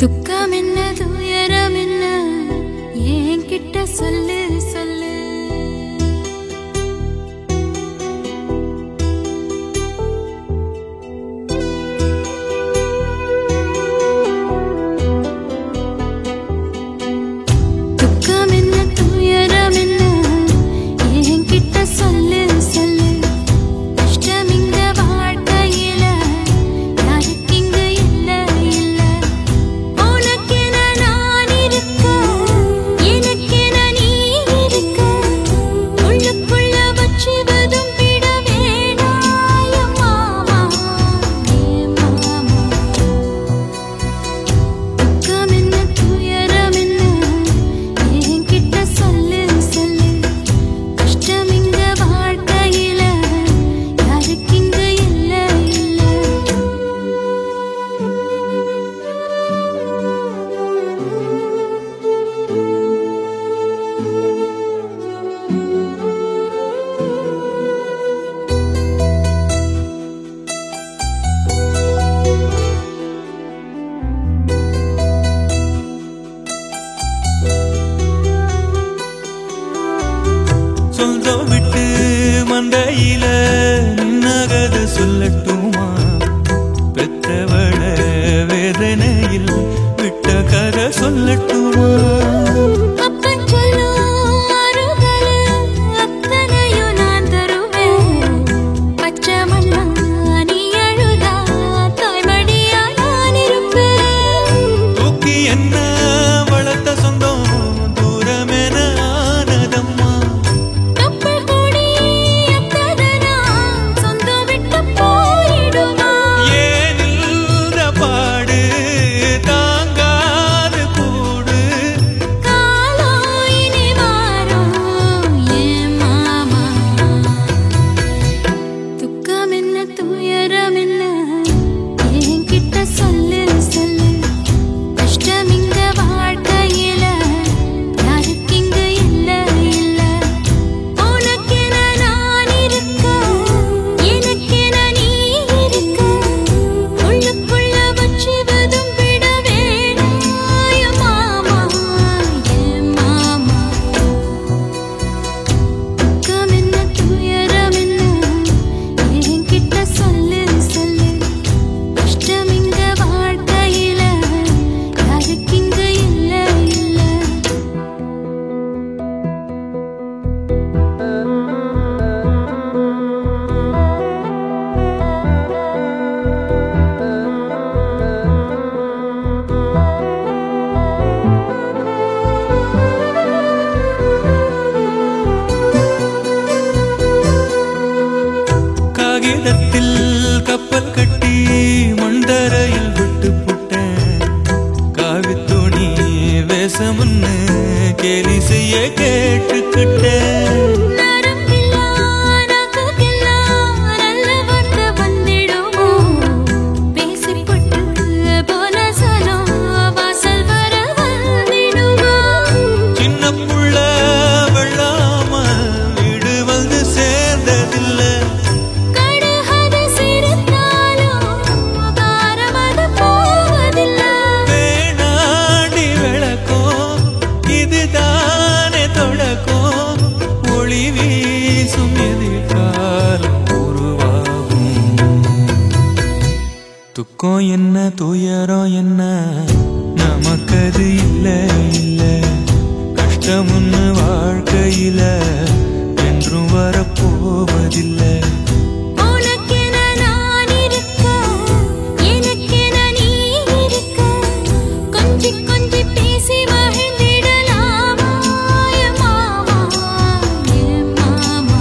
துக்கம் என்ன துயரம் என்ன என்கிட்ட சொல்லு சொல்லு. துக்கம் என்ன துயரம் என்ன என்கிட்ட சொல்லு சொல்லு. கஷ்டம் இங்க வாழ்க்கையில யாருக்கு இங்க இல்ல இல்ல. உனக்கென நான் இருக்க எனக்கென நீ இருக்க. உள்ளுக்குள்ள வச்சுவதும் விட வேணாய மாமா ஏ மாமா. துக்கம் என்ன துயரம் என்ன என்கிட்ட சொல்லு சொல்லு. கஷ்டம் இங்க வாழ்க்கையில யாருக்கு இங்க இல்ல இல்ல. சொந்தம் விட்டு மண்டையில நின்னகத சொல்லட்டுமா? பெற்றவள வேதனையில் விட்ட கதை சொல்லட்டுமா? அப்பன் சொல்லும் அருகலு அத்தனையும் நான் தருவேன். பச்சை மண்ணா நீ அழுதா தாய்மடியா நான் இருப்பேன். தூக்கி என்ன வளர்த்த சொந்தம் தூரமென ஆனதம்மா. கப்பல் கூடி எத்ததனா சொந்தம் விட்டு போயிடுமா? ஏனில்ற பாடு தாங்காது கூடு. காலம் இனி மாறும் ஏன் மாமா. துக்கம் என்ன துயரம் என்ன என்கிட்ட சொல்லு சொல்லு. கஷ்டம் இங்க வாழ்க்கையில யாருக்கு இங்க இல்ல இல்ல. உனக்கென நான் இருக்க எனக்கென நீ இருக்க. உள்ளுக்குள்ள வச்சுவதும் விட வேணாய மாமா ஏன் மாமா. துக்கம் என்ன துயரம் என்ன என்கிட்ட சொல்லு சொல்லு. கஷ்டம் இங்க வாழ்க்கையில யாருக்கு இங்க இல்ல இல்ல. காகிதத்தில் கப்பல் கட்டி மண்டரையில் விட்டு புட்டேன். காவித்துணி வேஷமுன்னு கேலி செய்ய கேட்டுக்கிட்டேன். நரம்பில்லா நாக்குக்கெல்லாம் நல்ல வார்த்தை வந்திடுமோ? பேசிப்பட்டு போன சனம் வாசல் வர வந்திடுமோ? சின்ன புள்ள வெள்ளாம வீடு வந்து சேர்ந்ததில்லை. கடுகது சிரித்தாலும் காரமது போவதில்லை. வேணாடி விளக்கம் இதுதானே தொடக்கம். ஒளி வீசும் எதிர்காலம் உருவாகும். துக்கம் என்ன துயரம் என்ன நமக்கது இல்ல இல்ல. கஷ்டம் ஒண்ணு வாழ்க்கையில என்றும் வரப்போவதில்லை. உனக்கென நான் இருக்க எனக்கென நீ இருக்க. கொஞ்சி கொஞ்சி பேசி மகிழ்ந்திடலாமா என் மாமா என் மாமா.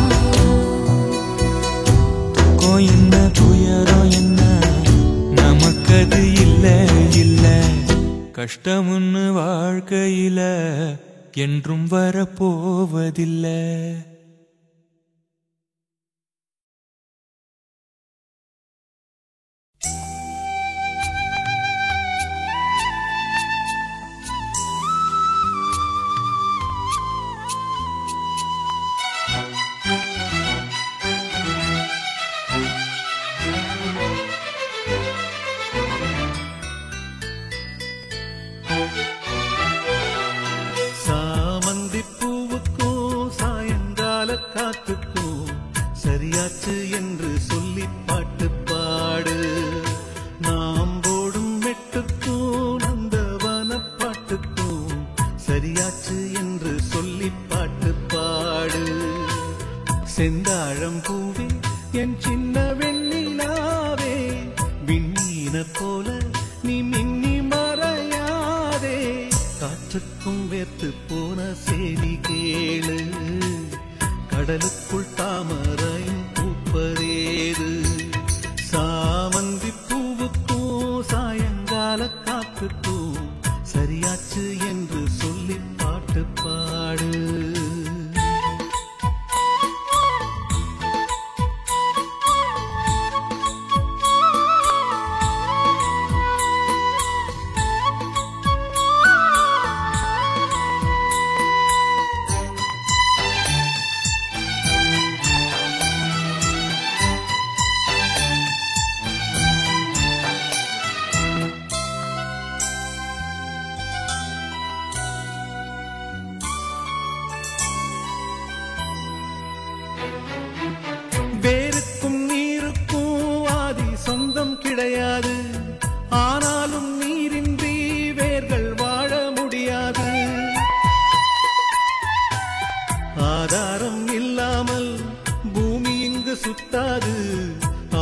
துக்கம் என்ன துயரம் என்ன நமக்கது இல்ல இல்ல. கஷ்டம் ஒண்ணு வாழ்க்கையில என்றும் வரப்போவதில்லை. காற்றுக்கும் வேர்த்து போன செய்தி கேளு, கடலுக்குள் தாமரையும் பூப்பதேது, சாமந்தி பூவுக்கும் சாயங்கால காத்துக்கும் சரியாச்சு என்று சொல்லி பாட்டு பாடு. வேருக்கும் நீருக்கும் ஆதி சொந்தம் கிடையாது, ஆனாலும் நீரின்றி வேர்கள் வாழ முடியாது. ஆதாரம் இல்லாமல் பூமி இங்கு சுத்தாது,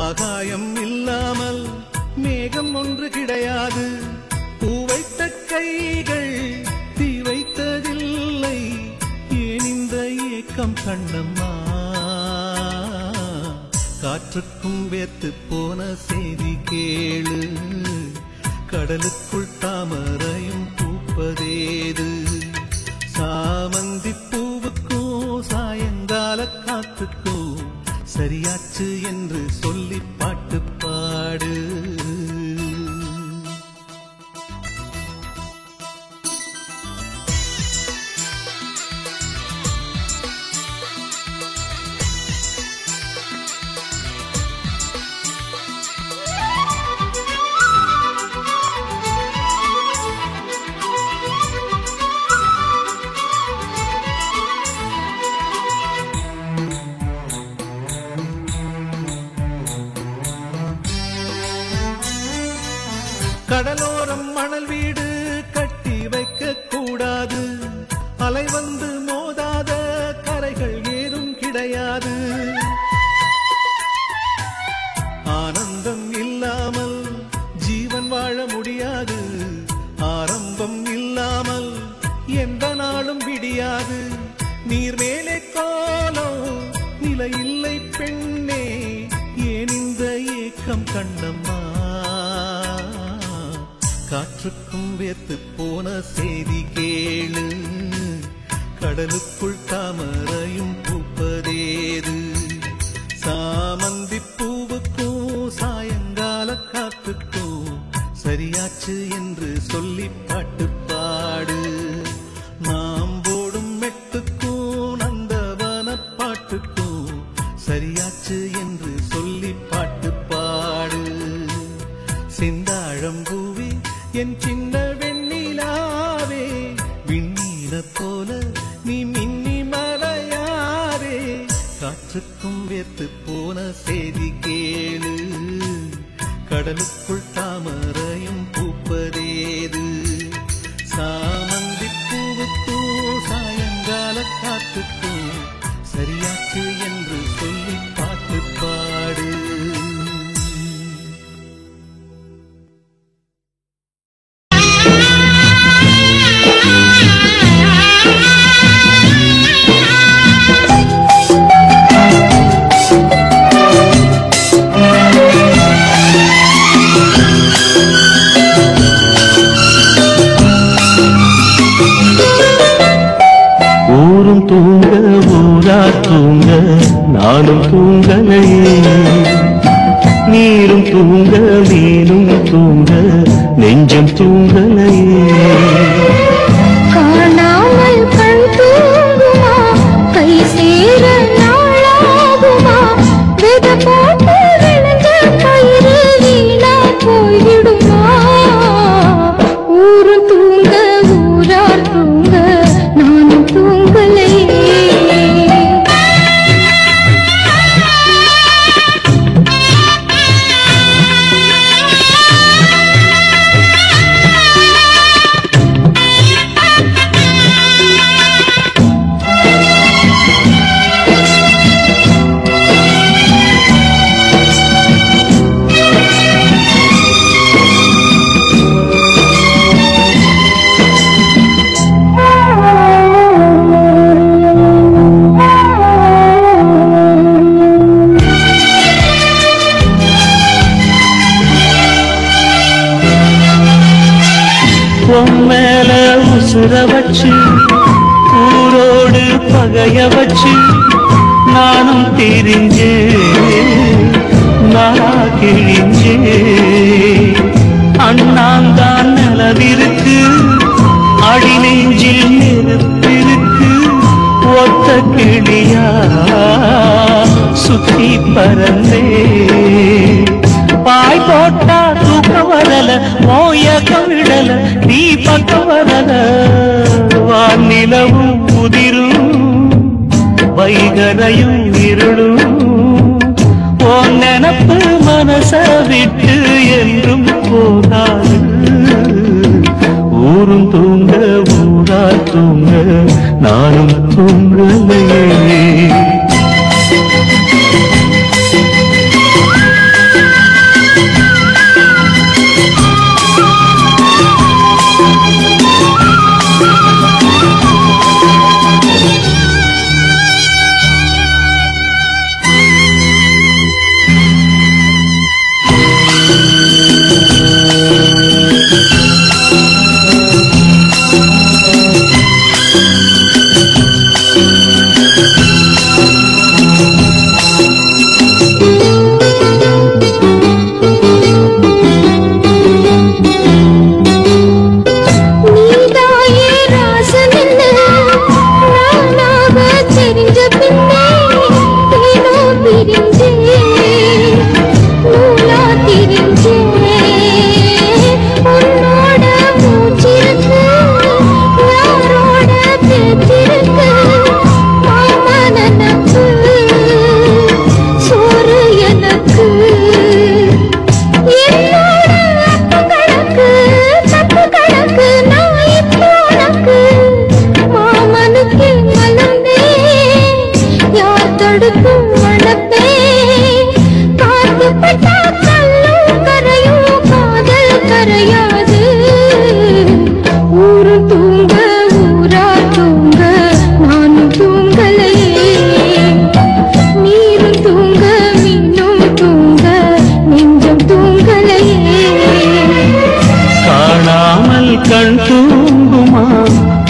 ஆகாயம் இல்லாமல் மேகம் ஒன்று கிடையாது. பூ வைத்த கைகள் தீ வைத்ததில்லை, ஏன் இந்த ஏக்கம் கண்ணம்மா? காற்றுக்கும் வேர்த்து போன செய்தி கேளு, கடலுக்குள் தாமரையும் பூப்பதேது, சாமந்தி பூவுக்கும் சாயங்கால காத்துக்கும் சரியாச்சு என்று சொல்லி பாட்டு பாடு. கடலோரம் மணல் வீடு கட்டி வைக்க கூடாது, அலை வந்து மோதாத கரைகள் ஏதும் கிடையாது. ஆனந்தம் இல்லாமல் ஜீவன் வாழ முடியாது, ஆரம்பம் இல்லாமல் எந்த நாளும் விடியாது. நீர் மேலே கோலம் நிலை இல்லை பெண்ணே, ஏன் இந்த ஏக்கம் கண்ணம்மா? காற்றுக்கும் வேர்த்து போன செய்தி கேளு, கடலுக்குள் தாமரையும் பூப்பதேது, சாமந்தி பூவுக்கும் சாயங்கால காத்துக்கும் சரியாச்சு என்று சொல்லி பாட்டு பாடு. நாம் போடும் மெட்டுக்கும் நந்தவன பாட்டுக்கும் சரியாச்சு என்று சொல்லி பாட்டு பாடு. செந்தாழம்பூவே என் சின்ன வெண்ணிலாவே, விண்ணீர போல நீ மின்னி மலையாரே, காற்றுக்கும் வேர்த்து போன செய்தி கேளு, கடலுக்குள் தாமரையும் பூப்பதேது, சாமந்தி பூவுக்கும் சாயங்கால காத்துக்கும் சரியாச்சு என்று சொல்லி பாட்டு பாடு. ஊரும் தூங்க ஊரார் தூங்க நானும் தூங்கலையே, நீரும் தூங்க மீனும் தூங்க நெஞ்சம் தூங்கலையே. காணாமல் கண் தூங்குமா, கை சேர நாளாகுமா, வித போட்டு விழுந்த பயிறு வீணா போய்விடுமா. ஊரு தூங்க ஊரார் தூங்க நானும் தூங்கலையே. மேல உசுர வச்சு ஊரோடு பகைய வச்சு நானும் தெரிஞ்சே நாளா கிழிஞ்சே அண்ணாந்தான் நிலவிருக்கு அடி நெஞ்சில் நெருப்பிருக்கு ஒத்த கிளியா சுத்தி பறந்தே பாய் போட்டா தூக்கம் வரல மோயக்கம் விடல நீ பக்கம் வரல வானிலவும் முதிரும் வைகரையும் இருளும் ஓ நினப்பு மனச விட்டு என்றும் போகாது ஊரும் தூங்க ஊரா தூங்க நானும் தூங்கலையே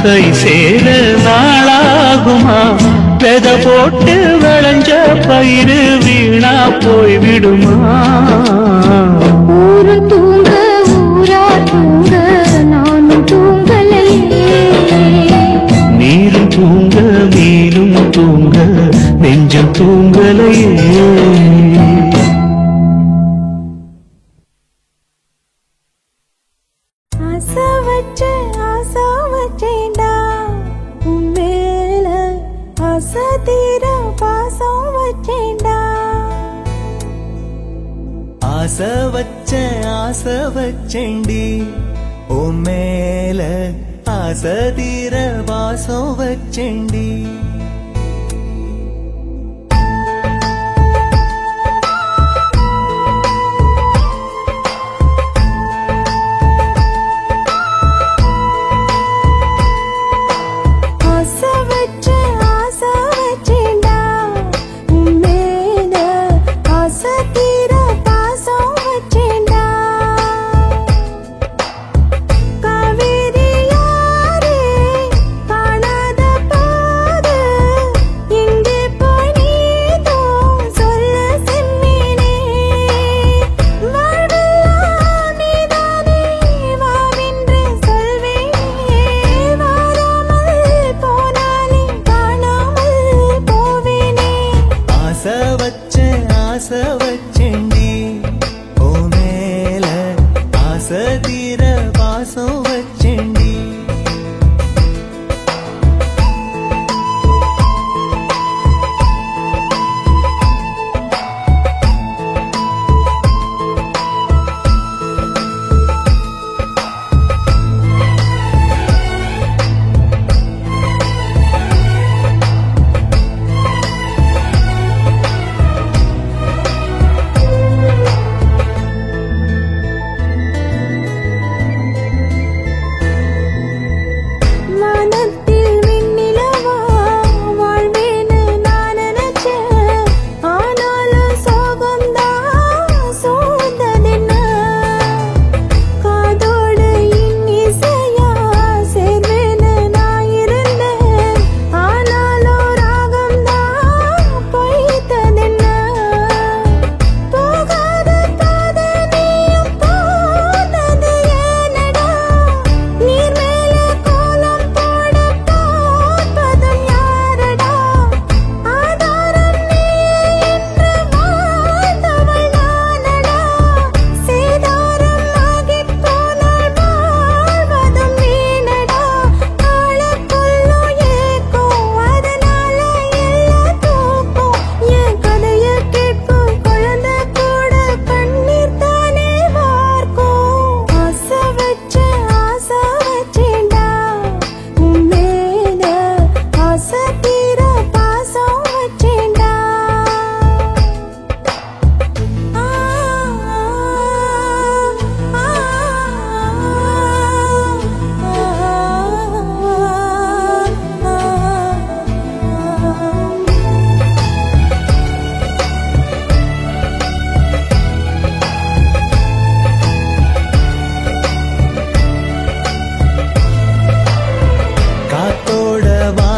கை சேர நாளாகுமா வெத போட்டு விளைஞ்ச பயிறு வீணா போய் விடுமா ஊரு தூங்க ஊரா தூங்க நானும் தூங்கலையே நீரும் தூங்க மீனும் தூங்க நெஞ்சம் தூங்கலையே ஆசை வச்சேண்டி உன் மேல ஆசை தீர வாசம் வச்சேண்டி காவேரி யாரே காணாத பாத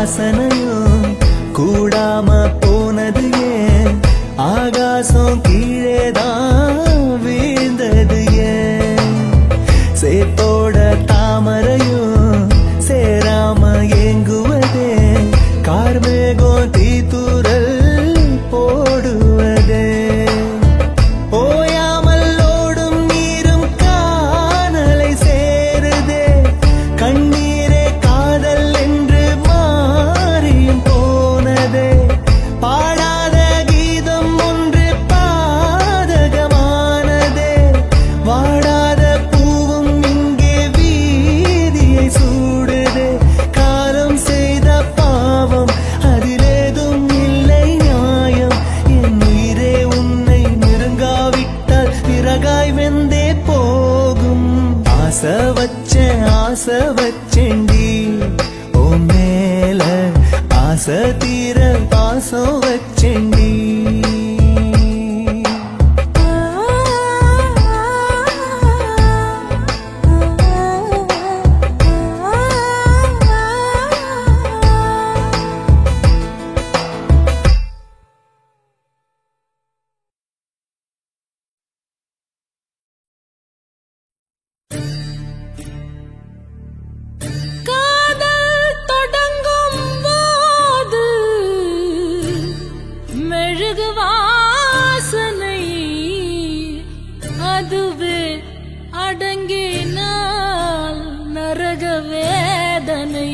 வாசனையும் கூடாம போனது ஏன் ஆகாசம் கீழேதான் வீழ்ந்தது ஏன் சேத்தோட தாமரையும் சேராம ஏங்குவதே கார்மேகம் தீத்துரல் போடுவதே ஓயாமல் ஓடும் நீரும் காணலை சேருதே கண்ணீரே காதல் என்று மாறியும் போனதே பாடாத கீதம் ஒன்று பாதகமானதே வாடாத பூவும் இங்கே வீதியை சூடுதே காலம் செய்த பாவம் அதிலேதும் இல்லை நியாயம் என் உயிரே உன்னை நெருங்காவிட்டால் பிறகாய் வெந்தே போகும் ஆசை வச்சேன்டி ஓ மேல ஆசை தீர பாசம் வச்சேன்டி காதல் தொடங்கும் போது மெழுகு வாசனை அதுவே அடங்கினால் நரக வேதனை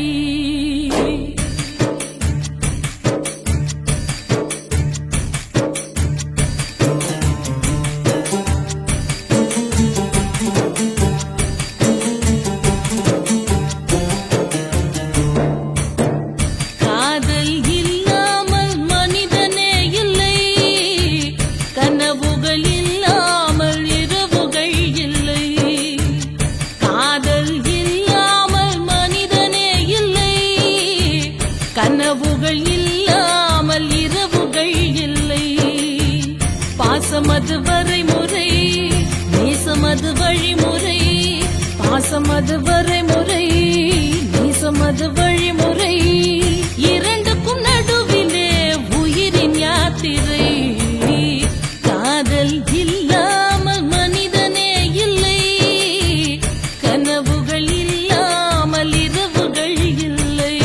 காதல் இல்லாமல் மனிதனே இல்லை கனவுகள் இல்லாமல் இரவுகள் இல்லை காதல் இல்லாமல் மனிதனே இல்லை கனவுகள் இல்லாமல் இரவுகள் இல்லை பாசமது வரைமுறை நேசமது வழிமுறை பாசமது வரைமுறை நேசமது வழிமுறை இரண்டுக்கும் நடுவிலே உயிரின் யாத்திரை காதல் இல்லாமல் மனிதனே இல்லை கனவுகள் இல்லாமல் இரவுகள் இல்லை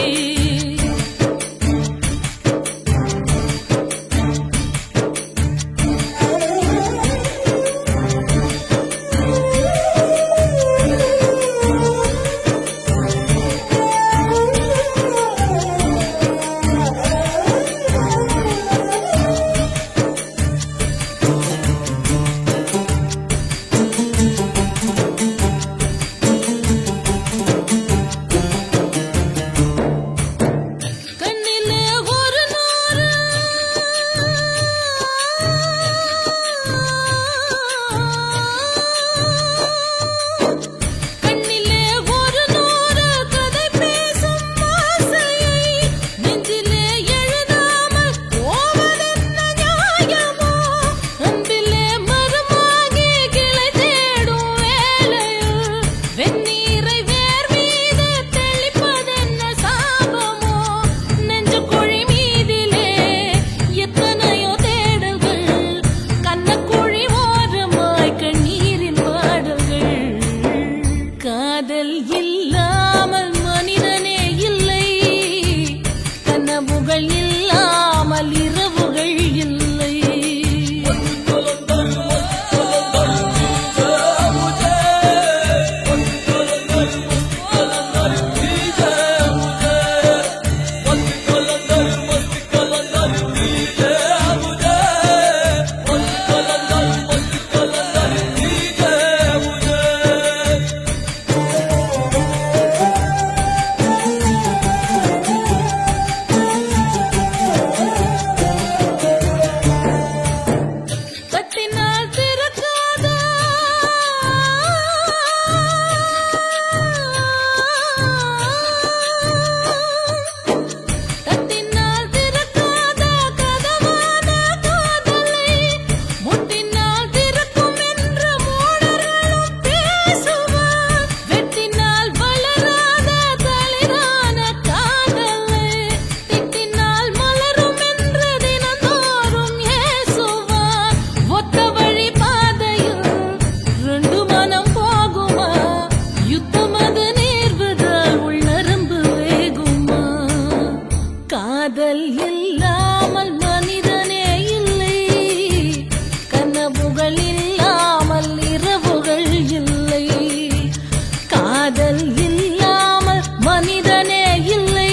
காதல் இல்லாமல் மனிதனே இல்லை,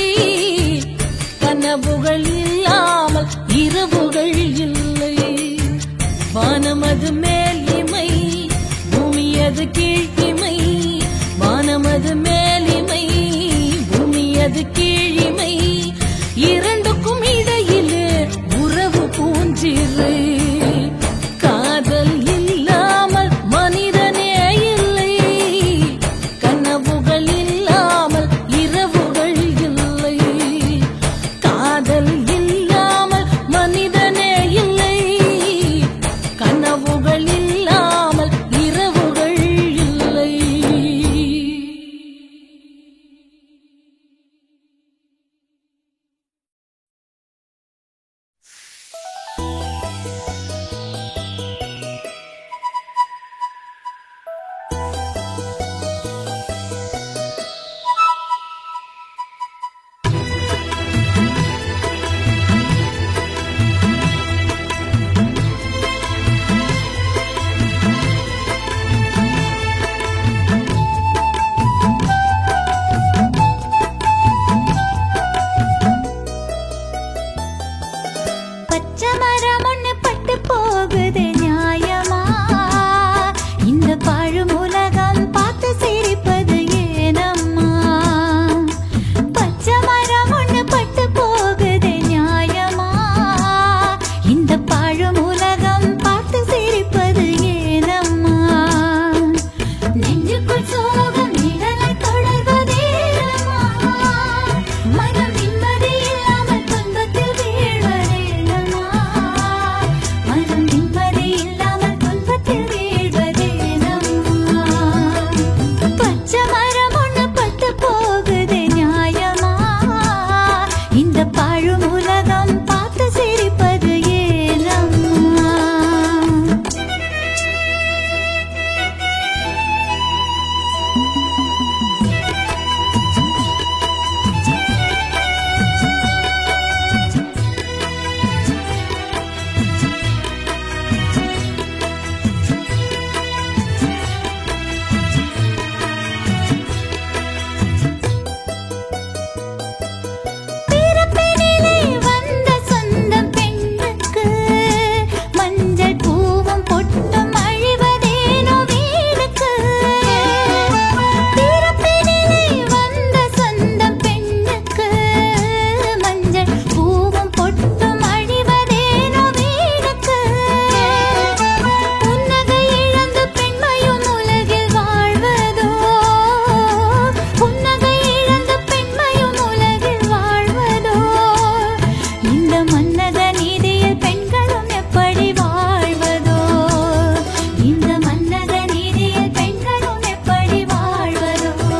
கனவுகள் இல்லாமல் இரவுகள் இல்லை. வானமது மேலிமை, பூமியது கீழ்மை, வானமது மேலிமை, பூமியது கீழிமை, இரண்டுக்கும் இடையிலே உறவு பூஞ்சிரு. காதல் இல்லாமல் மனிதனே இல்லை, கனவுகள் இல்லாமல் இரவுகள் இல்லை. காதல் இல்லாமல் மனிதனே இல்லை, கனவுகள் இல்லாமல் இரவுகள் இல்லை. பச்சை மரம் ஒண்ணு பட்டு போகுது நியாயமா? இந்த பாழும் உலகம் பார்த்து சிரிப்பது ஏனம்மா? பச்சை மரம் ஒண்ணு பட்டு போகுது நியாயமா? இந்த பாழும் உலகம் பார்த்து சிரிப்பது ஏனம்மா? நெஞ்சுக்குள் சோகம் நிழலை தொடர்வதேனம்மா? மனம் நிம்மதி இல்லாமல் துன்பத்தில் வீழ்வதேனம்மா? மனம் நிம்மதி இல்லாமல் துன்பத்தில் வீழ்வதேனம்மா? பச்சை மரம் ஒண்ணு பட்டு போகுது நியாயமா? இந்த பாழும் உலகம் பார்த்து சிரிப்பது ஏனம்மா? பிறப்பினிலே வந்த சொந்தம் பெண்ணுக்கு மஞ்சள் பூவும் பொட்டும் அழிவதேனோ வீடுக்கு. பிறப்பினிலே வந்த சொந்தம் பெண்ணுக்கு மஞ்சள் பூவும் பொட்டும் அழிவதேனோ வீடுக்கு. புன்னகை இழந்து பெண்மையும் உலகில் வாழ்வதோ? புன்னகை இழந்து பெண்மையும் உலகில் வாழ்வதோ? இந்த மன்னக நீதியில் பெண்களும் எப்படி வாழ்வதோ? இந்த மன்னக நீதியில் பெண்களும் எப்படி வாழ்வதோ?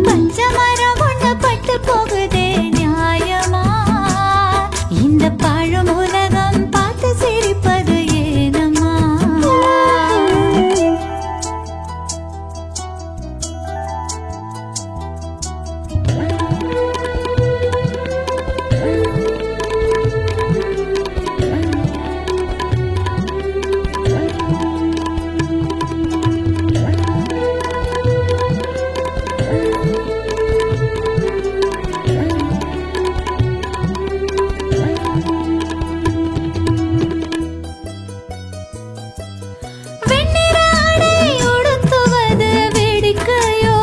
பச்சை மரம் ஒண்ணு பட்டு போகுதே நியாயமா? இந்த பாழும் உலகம் பார்த்து சிரிப்பது ஏனம்மா? வெண்ணிற ஆடை உடுத்துவது வேடிக்கையோ?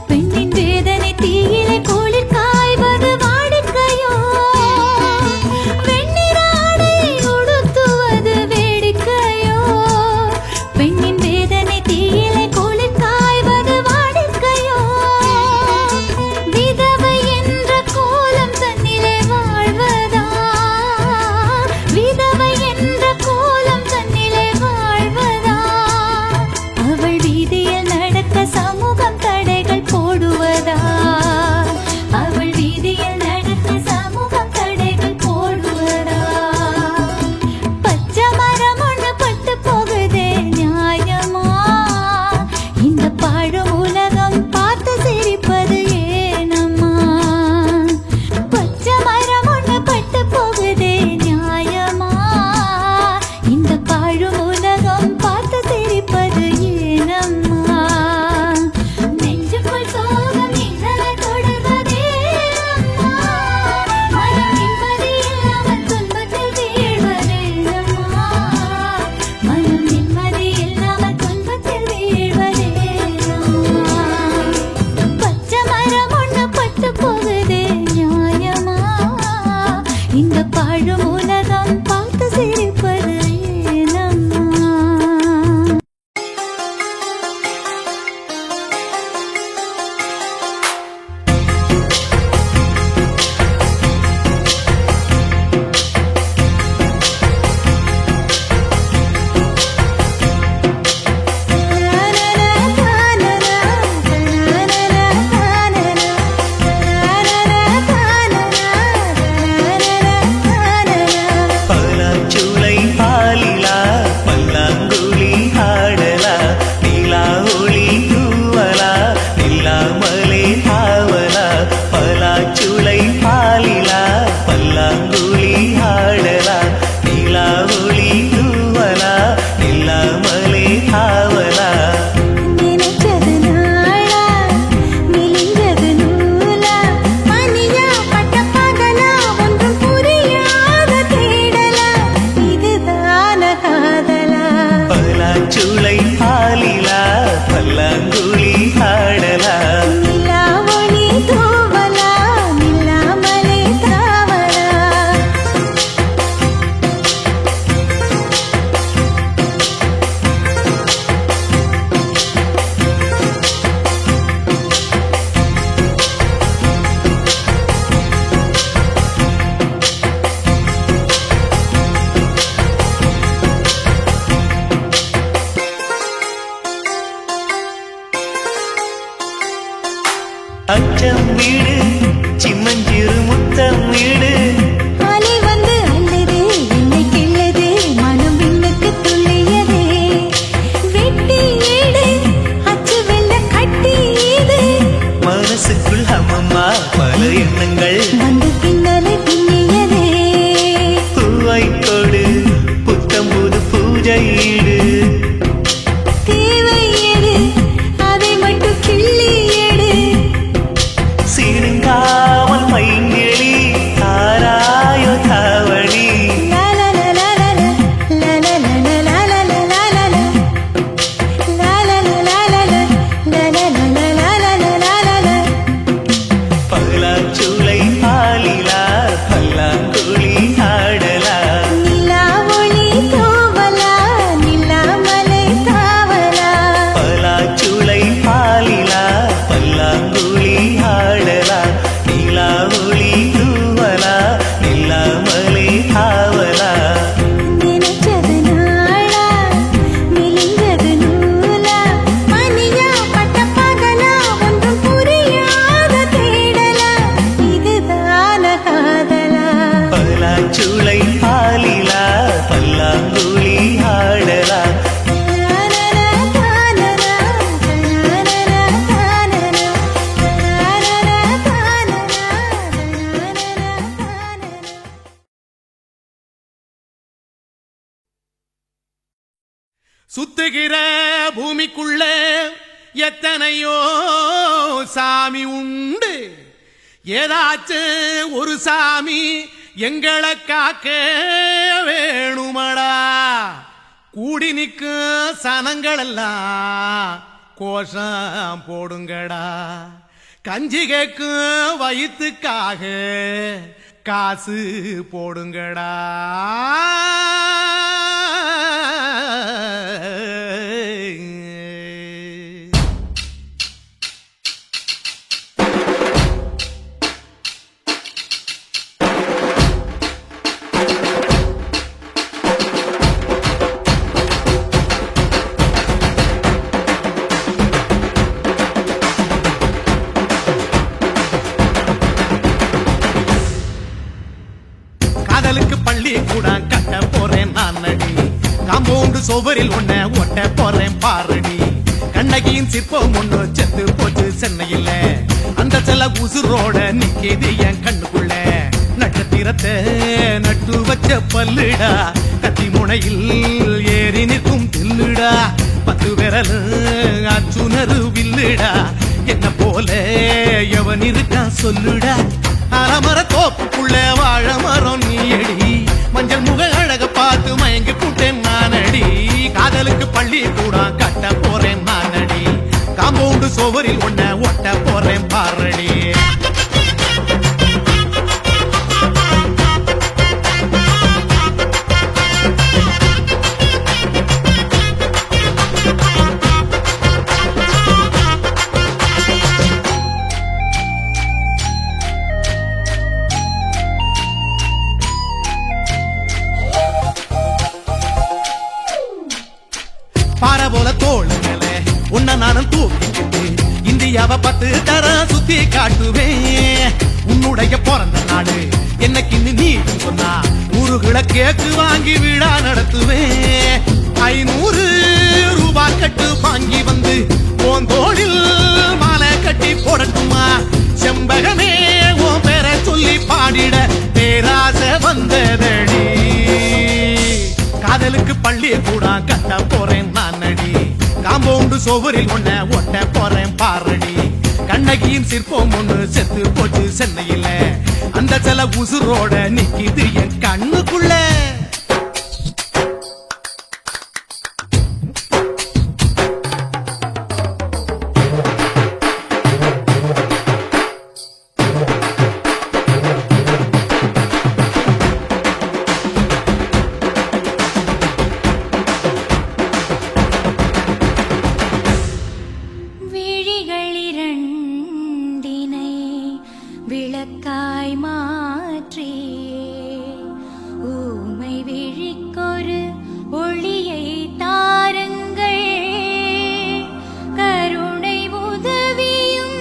பெண்ணின் வேதனை தீயிலே குளிர் காய்வது வாடிக்கையோ? வெண்ணிற ஆடை உடுத்துவது வேடிக்கையோ? பெண்ணின் வேதனை தீயிலே குளிர் காய்வது வாடிக்கையோ? விதவை என்ற கோலம் தன்னிலே வாழ்வதா? விதவை என்ற கோலம் தன்னிலே வாழ்வதா? அவள் வீதியில் நடக்க சமூகம் தடைகள் போடுவதா? அவள் வீதியில் நடக்க சமூகம் தடைகள் போடுவதா? பச்சை மரம் ஒண்ணு பட்டு போகுதே நியாயமா? இந்த பாழும் உலகம் பார்த்து சிரிப்பது ஏனம்மா? பச்சை மரம் ஒண்ணு பட்டு போகுதே நியாயமா? இந்த பாழும் உலகம் பார்த்து சிரிப்பது ஏனம்மா? அச்சம் வீடு சிம்மஞ்சிறு முத்தம் வீடு அலை வந்து அல்லது என்னை கிள்ளது மனம் விண்ணுக்கு துள்ளியதே வெட்டி ஏடு அச்சு வெள்ள கட்டி இது மனசுக்குள் அம்மம்மா பல எண்ணங்கள் வந்து பின்னலை பின்னியதே பூவை கொடு புத்தம் புது பூஜை ஈடு தேவை ஏடு அதை மட்டும் கிள்ளி ஏடு சீருங்காமல் மைங்கிழி தாராயோ தாவணி பல்லாச்சூளை பாலிலா பல்லாங்குழி ஆடலா நிலா ஒளி தோவலா நிலாமலை தாவலா பல்லாச்சூளை பாலிலா பல்லாங்குழி ஆடலா நிலா ஒளி தூவலா நிலாமலை ஆவலா நினைச்சது நாளா மெலிஞ்சது நூலா மணியா பட்ட பகலா ஒன்றும் புரியாத தேடலா இதுதான காதலா பல்லாச்சூளை பாலிலா பல்லாங்குழி ஆடலா சுத்துகிற பூமிக்குள்ள எத்தனையோ சாமி உண்டு ஏதாச்சும் ஒரு சாமி எங்களை காக்க வேணுமடா கூடி நிற்கும் சனங்கள் எல்லாம் கோஷம் போடுங்கடா கஞ்சி கேக்கும் வயிற்றுக்காக காசு போடுங்கடா காதலுக்கு பள்ளி கூட கட்ட போறேன் நான் நடி காம்பவுண்டு சோவரில் ஒன்ன ஒட்ட போறேன் பாரடி கண்ணகியின் சிற்பம் ஒண்ணு செத்து போச்சு சென்னையில அந்த செல்ல உசுரோட நிக்கிது என் கண்ணுக்குள்ள நட்சத்திரத்தை நட்டு வச்ச பல்லுடா கத்தி முனையில் ஏறி நிற்கும் தில்லுடா 10 விரல் அச்சுணரு வில்லுடா என்ன போல எவன் இருக்கான் சொல்லுடா அலமர தோப்புக்குள்ள வாழ மரம் நீயடி மஞ்சள் முக அழக பார்த்து மயங்கி புட்டேன் நானடி காதலுக்கு பள்ளி கூட கட்ட போறேன் நானடி காம்பவுண்டு சோவரில் ஒன்ன ஒட்ட போறேன் பாரடி பாறை போல தோளுங்களே உன்ன நானும் தூக்கிக்கிட்டு இந்தியாவை 10 தரம் சுத்தி காட்டுவேன் உன்னுடைய பிறந்த நாடு என்னைக்கு நீ சொன்னா ஊருகளை கேக்கு வாங்கி விழா நடத்துவேன் 500 ரூபாய் கட்டு வாங்கி வந்து போந்தோளில் மாலை கட்டி போடட்டுமா செம்பகமே உன் பேரை சொல்லி பாடிட பேராசை வந்ததடி காதலுக்கு பள்ளி கூட கட்ட போறேன் நானடி காம்பவுண்டு சோவரில் ஒன்ன ஒட்ட போறேன் பாரடி கண்ணகியின் சிற்பம் ஒண்ணு செத்து போச்சு சென்னையில அந்த சில உசுரோட நிக்கிது என் கண்ணுக்குள்ள விளக்காய் மாற்றி ஊமை விழிக்கொரு ஒளியை தாருங்கள் கருணை உதவியும்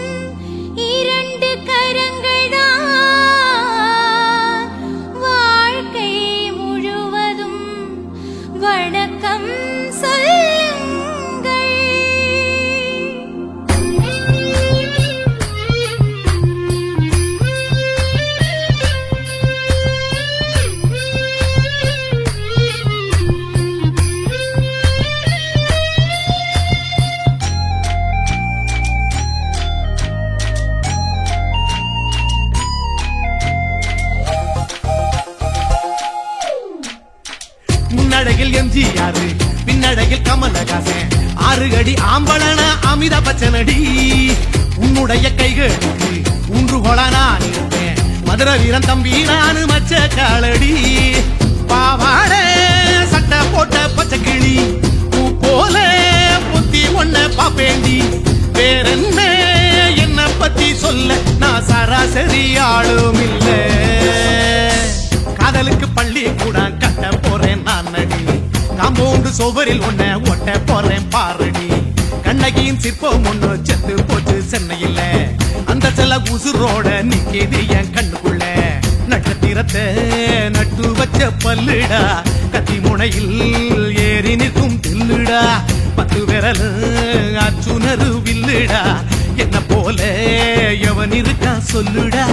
ஆறுகடி ஆம்பளன அமித பச்சனடி உன்னுடைய கைகளுக்கு ஊன்றுகோள நான் இருப்பேன் மதுர வீரன் தம்பி நானு மச்ச காலடி பாவாட சட்டை போட்ட பச்சை கிளி பூ போல பொத்தி ஒன்ன பாப்பேண்டி வேறென்ன என்ன பத்தி சொல்ல நான் சராசரி ஆளும் இல்ல காதலுக்கு பள்ளி கூட கட்ட போறேன் நான் நடி காம்பவுண்டு சுவரில் ஒன்ன ஒட்ட போறேன் பாரடி கண்ணகியின் சிற்பம் ஒண்ணு செத்து போச்சு சென்னையில அந்த செல்ல உசுரோட நிக்கிது என் கண்ணுக்குள்ள நட்சத்திரத்தை நட்டு வச்ச பல்லுடா கத்தி முனையில் ஏறி நிற்கும் தில்லுடா 10 விரல் அச்சுணரு வில்லுடா என்ன போல எவன் இருக்கா சொல்லுடா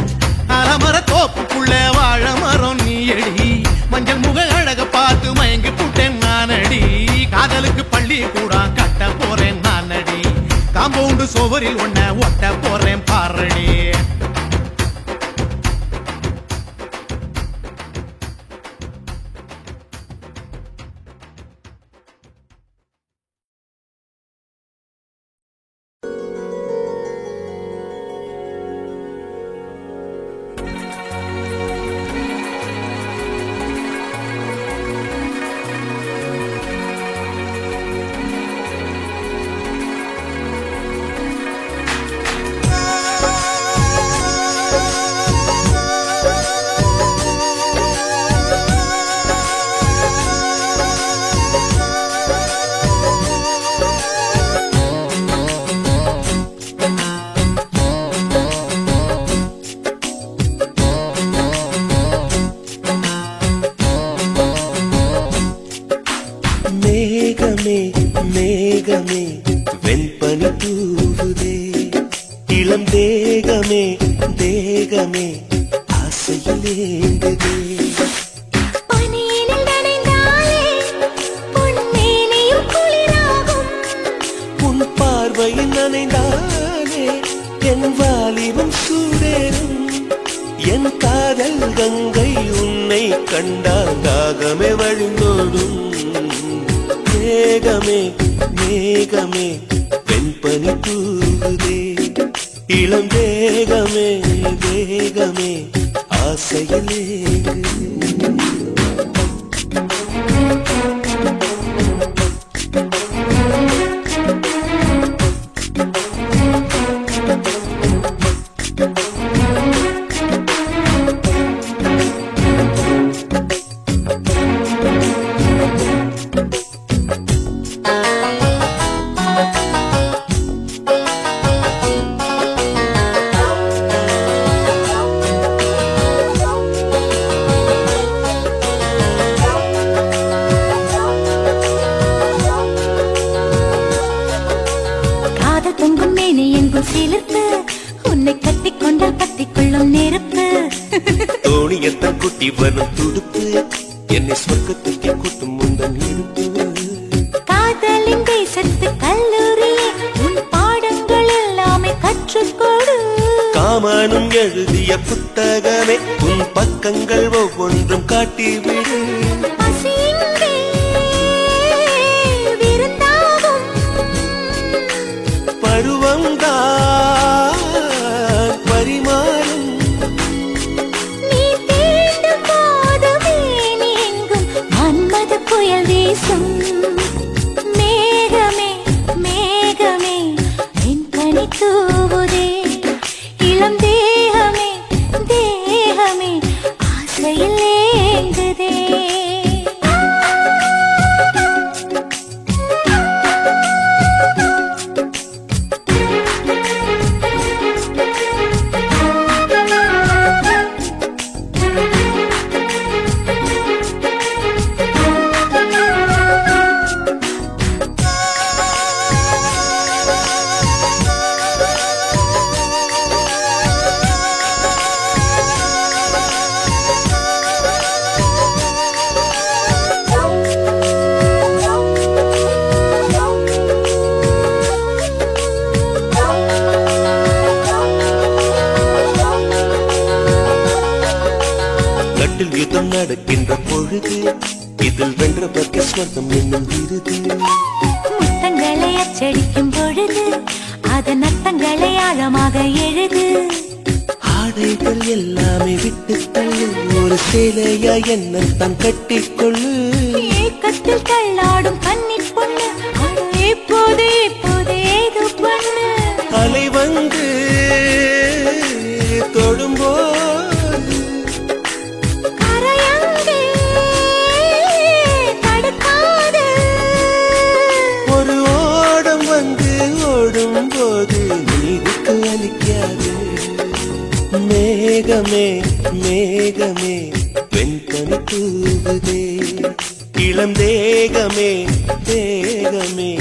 அலமர தோப்புக்குள்ள வாழ மரம் நீ அடி மஞ்சள் முக அழக பார்த்து மயங்கி புட்டேன் நானடி காதலுக்கு பள்ளி கூட கட்ட போறேன் நானடி காம்பவுண்டு சுவரில் ஒன்ன ஒட்ட போறேன் பாரடி மேகமே மேகமே வெண்பனி தூவுதே இளம் தேகமே தேகமே ஆசையில் ஏங்குதே பனியினில் நனைந்தாலே பொன்மேனியும் குளிராகும் உன் பார்வையில் நனைந்தாலே என் வாலிபம் சூடேறும் என் காதல் கங்கை உன்னை கண்டால் தாகமே வழிந்தோடும் மேகமே மேகமே வெண்பனி தூவுதே இளம் தேகமே தேகமே ஆசையில் ஏங்குதே சிலிர்ப்பு உன்னை கட்டிக்கொண்டால் கட்டிக்கொள்ளும் நெருப்பு தோணியத்தான் குட்டி வரும் துடுப்பு என்னை சொர்க்கத்துக்கு கூட்டும் முந்தன் இருப்பு காதலின் தேசத்து கல்லூரியே உன் பாடங்கள் எல்லாமே கற்றுக்கொடு காமனும் எழுதிய புத்தகமே உன் பக்கங்கள் ஒவ்வொன்றும் காட்டிவிடு பருவம்தான் பரிமாறும் நீ தீண்டும் போதுமே நீ எங்கும் மன்மத புயல் வீசும் மேகமே மேகமே வெண்பனி தூவுதே இளம் தேகமே தேகமே ஆசையில் ஏங்குதே யுத்தம் நடக்கின்ற பொழுது இதில் வென்ற பக்க ஸ்வர்க்கம் என்னும் விருது சத்தங்களை அச்சடிக்கும் பொழுது அதன் அர்த்தங்களை ஆழமாக எழுது. ஆடைகள் எல்லாமே விட்டு தள்ளு, ஒரு சேலையா என்ன தான் கட்டிக்கொள்ளு. ஏக்கத்தில் தள்ளாடும் கண்ணிற் பொண்ணு, இப்போது இப்போது ஏதோ பண்ணு. அலை வந்து தொடும்போது கரையங்கே தடுக்காது. ஒரு ஓடம் வந்து ஓடும் போது நீருக்கு அளிக்காது. மேகமே மேகமே வெண்கனி தூவுதே, இளம் தேகமே தேகமே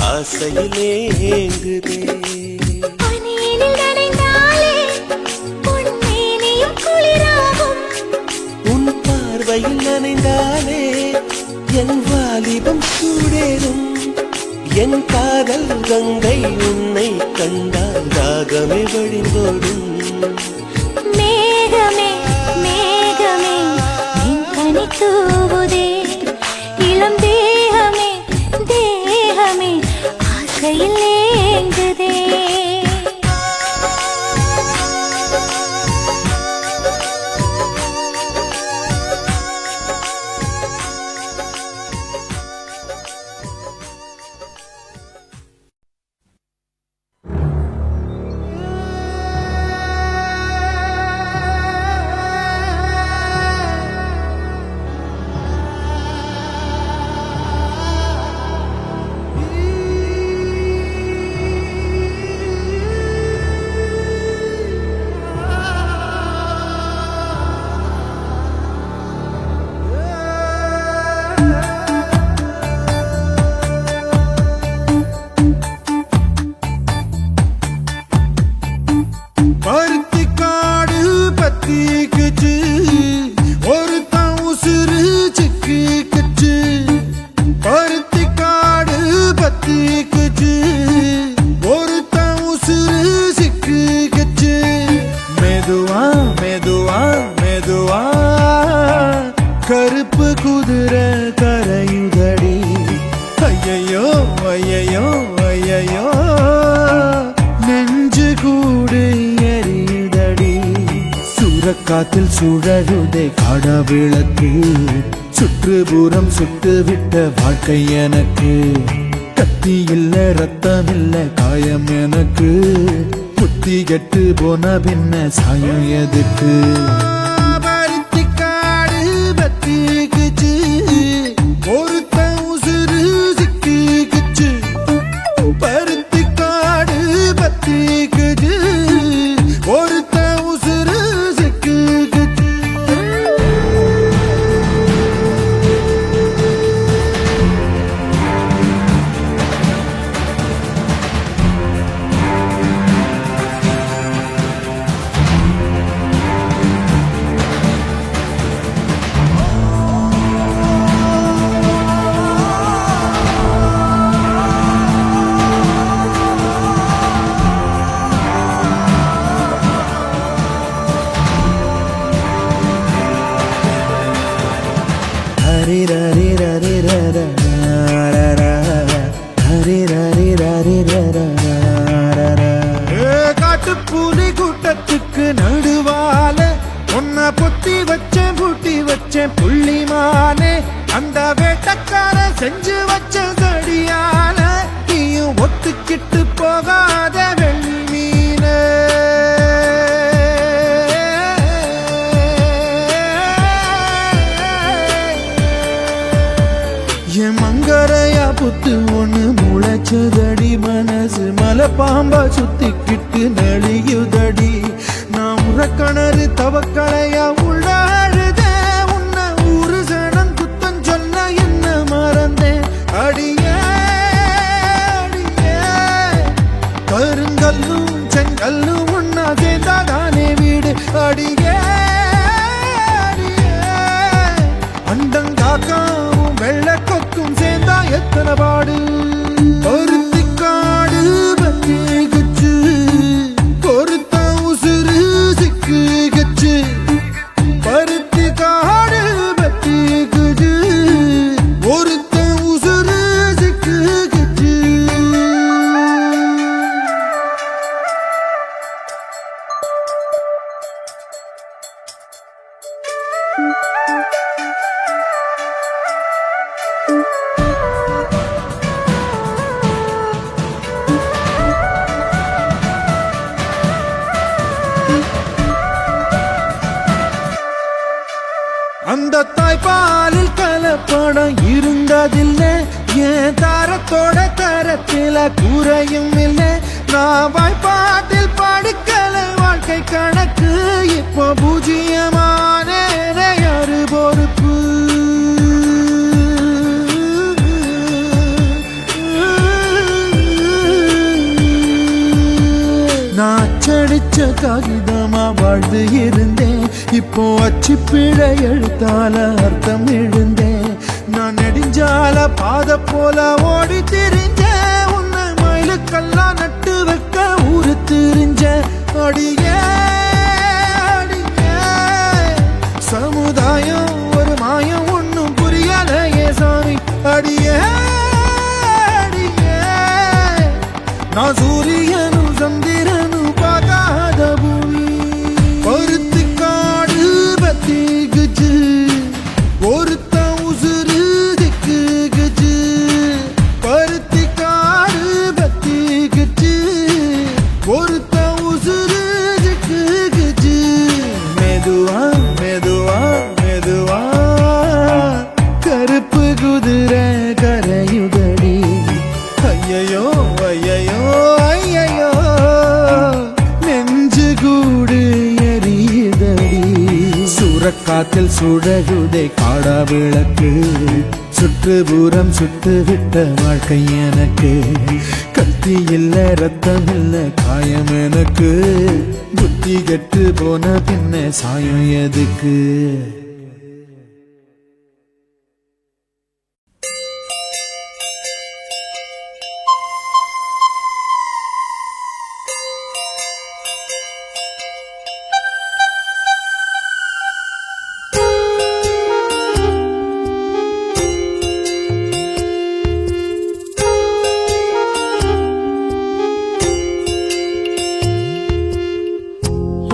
ஆசையிலே ஏங்குதே. பனியினில் நனைந்தாலே பொன்மேனியும் குளிராகும். உன் பார்வையில் நனைந்தாலே என் வாலிபம் சூடேறும். என் காதல் கங்கை உன்னை கண்டால் ராகமே வழிந்தோடும். மேகமே மேகமே வெண்கனி தூவுதே, இளம் தேகமே தேகமே ஆசையில் ஏங்குதே. கருப்பு குதிரை கரையுதடி, ஐயையோ ஐயையோ ஐயையோ நெஞ்சு கூடு எரியுதடி. சூறக்காத்தில் சுழலுதே கடவிளக்கு, சுற்றுப்புறம் சுட்டுவிட்ட வாழ்க்கை எனக்கு. கத்தி இல்ல ரத்தம் இல்ல காயம் எனக்கு, புத்தி கெட்டு போன பின்ன சாயம் எதுக்கு. ஒருத்த உசுறு சிக்கிக்குச்சு, பருத்தி காடு பத்திக்குச்சு, ஒருத்த உசுறு சிக்கிக்குச்சு. காட்டுப்பூனை கூட்டத்துக்கு நடுவால ஒன்ன பொத்தி வச்சேன் பூட்டி வச்சேன் புள்ளிமானே. அந்த வேட்டக்கார செஞ்சு வச்ச கடியால நீயும் ஒத்துக்கிட்டு போகாத வெள்மீன. என் மங்கரையா புத்து ஒண்ணு முளைச்சதடி, மனசு மலை பாம்பா சுத்திக்கிட்டு நெளியுதடி. நான் உறக்கணறு தவக்களையா உள்ளாழுத, உன்னை ஊரு சனம் குத்தம் சொல்ல என்ன மறந்தேன் அடியே அடியே. கருங்கல்லும் செங்கல்லும் ஒன்னா சேர்ந்தாதானே வீடு அடியே அடியே. அண்டங்காக்காவும் வெள்ள கொக்கும் சேர்ந்தா எத்தனை பாடு. பருத்தி காடு பத்திக்குச்சு, பொறுத்த உசுறு சிக்கிக்குச்சு, பருத்தி காடு பத்திக்குச்சு, பொறுத்த உசுறு சிக்கிக்குச்சு. தாய்ப்பாலில் கலப்படம் இருந்ததில்லை என் தரத்தோட தரத்தில குறையும் இல்லை நான் வாய்ப்பாட்டில் படுக்கல வாழ்க்கை கணக்கு இப்போ பூஜ்ஜியமான யாரு பொறுப்பு நான் அச்சடிச்ச காகிதமா வாழ்ந்து இருந்தேன் இப்போ அச்சு பிழை எழுத்தால அர்த்தம் எழுந்தேன் நான் நெடுஞ்சால பாத போல ஓடி திரிஞ்சேன் உன்னை மயிலுக்கெல்லாம் நட்டு வைக்க ஊரு திரிஞ்ச அடியே அடியே சமுதாயம் ஒரு மாயம் ஒன்னும் புரியலையே சாமி அடியே அடியே நான் சூரியனும் சந்திரனும் பார்க்காத பூமி பருத்தி காடு பத்திக்குச்சு ஒருத்த உசுறு திக்குச்சு பருத்தி காடு பத்திக்குச்சு ஒருத்த உசுறு திக்குச்சு மெதுவா மெதுவா மெதுவா கருப்பு குதிரை கரையுதடி ஐயையோ ஐயையோ ஐயையோ நெஞ்சு கூடு எரியுதடி சூறக்காத்தில் சுடகுதை காடா விளக்கு சுற்றுபுறம் சுட்டு விட்ட வாழ்க்கை எனக்கு கத்தி இல்ல ரத்தம் இல்ல காயம் எனக்கு புத்தி கெட்டு போன பின்ன சாயம் எதுக்கு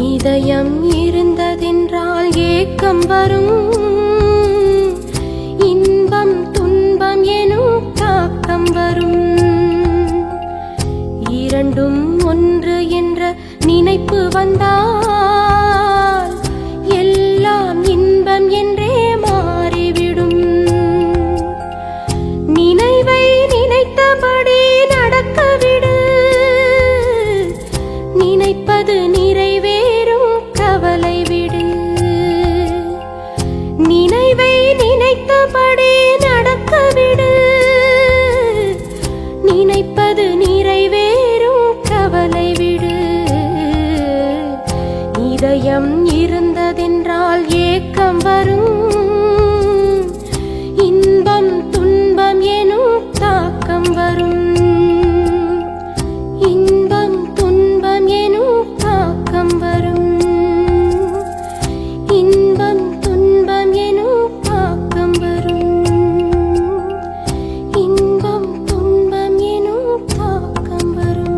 இதயம் இருந்ததென்றால் ஏக்கம் வரும் இன்பம் துன்பம் எனும் தாக்கம் வரும் இரண்டும் ஒன்று என்ற நினைப்பு வந்தால் எல்லாம் இன்பம் என்றே மாறிவிடும் நினைவை நினைத்தபடி நடக்கவிடு நினைப்பது நிறைவேறும் கவலை விடு நினைவை நினைத்தபடி நடக்கவிடு நினைப்பது நிறைவேறும் கவலை விடு இதயம் இருந்ததென்றால் ஏக்கம் வரும் இன்பம் துன்பம் எனும் தாக்கம் வரும் இன்பம் துன்பம் எனும் தாக்கம் வரும் இன்பம் துன்பம் எனும் தாக்கம் வரும் இன்பம் துன்பம் எனும் தாக்கம் வரும்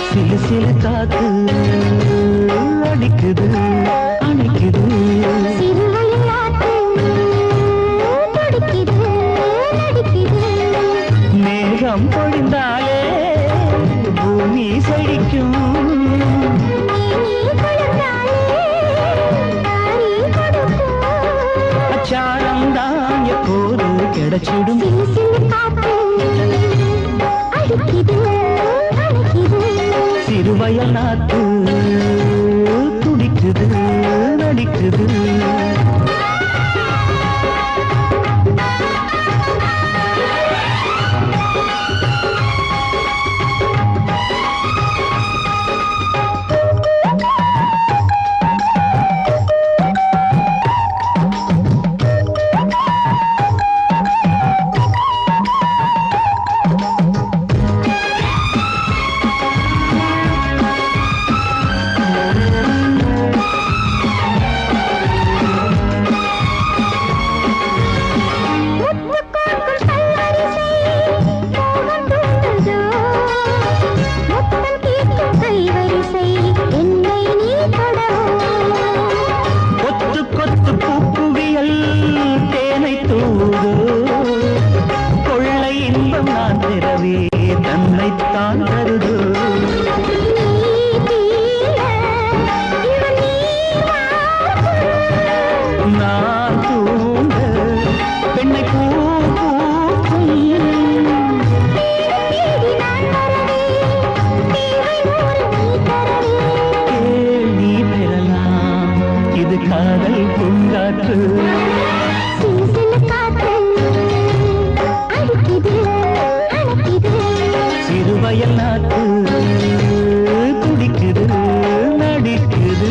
சிலு சிலு காத்து அடிக்குது அணைக்குது மேகம் பொழிந்தாலே பூமி செழிக்கும் அச்சாரம் தான் எப்போது கிடைச்சிடும் சிறுவயல் நாத்து துடிக்குது நடிக்குது காற்று சிறுவயல் நாற்று துடிக்குது நடிக்குது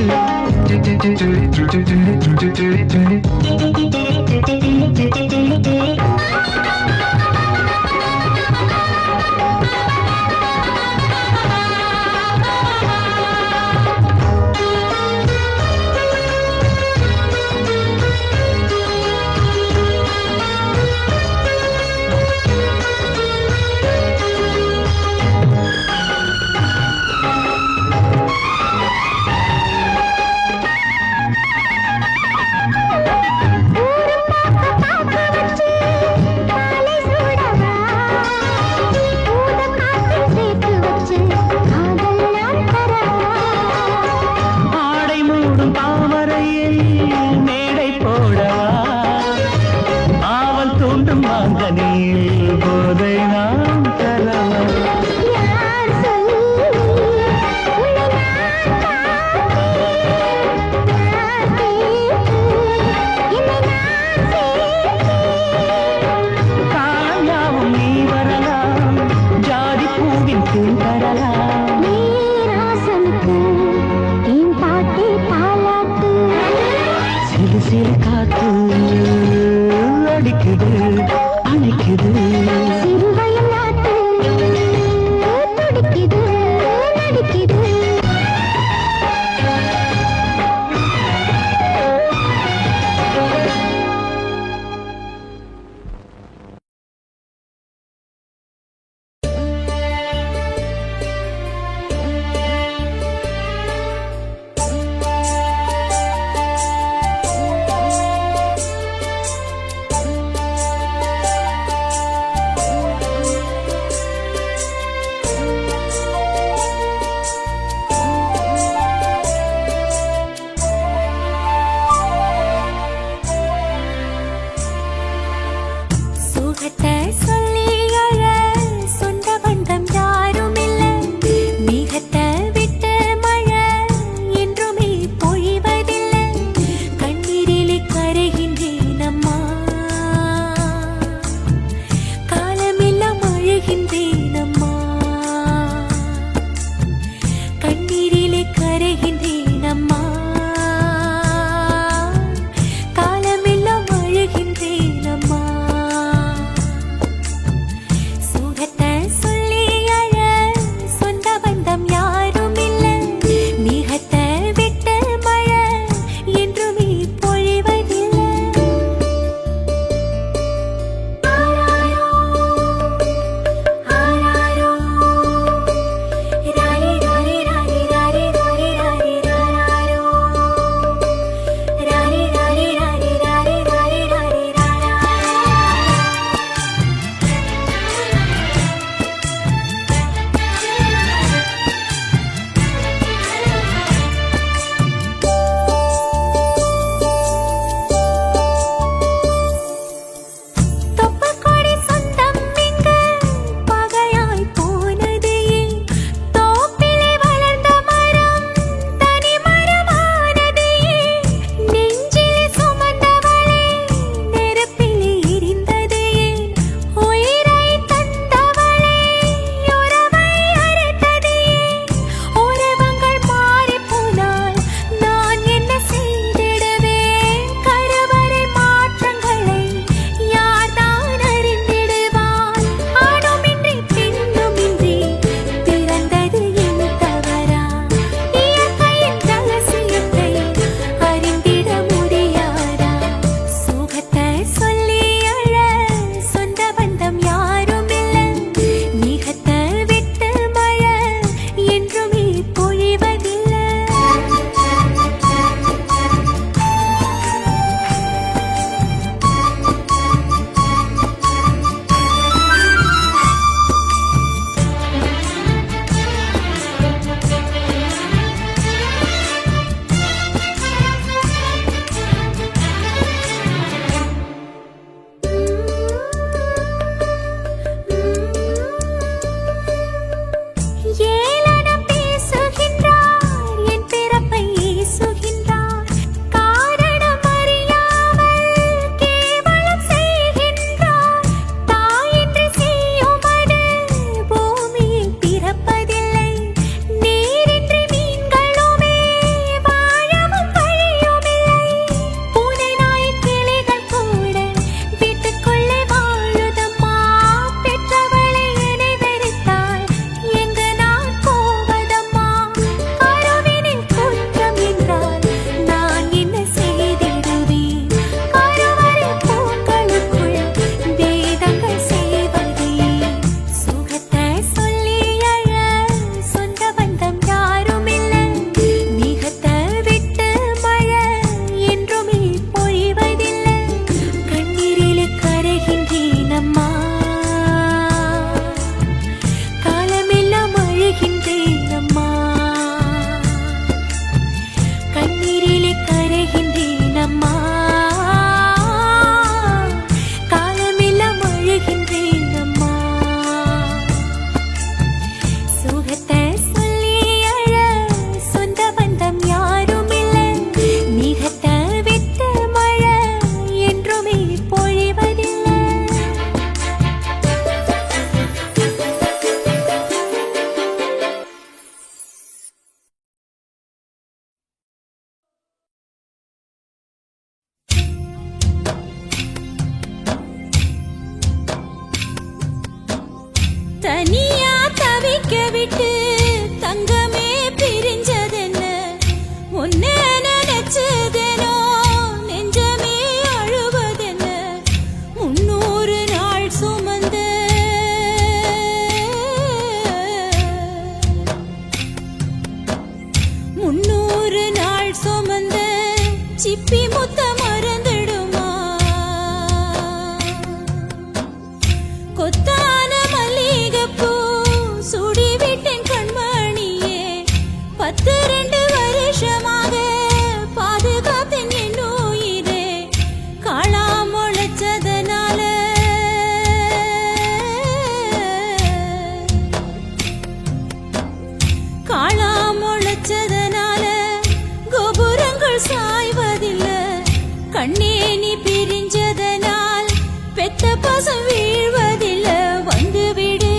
பாசம் வீழ்வதில்ல வந்துவிடு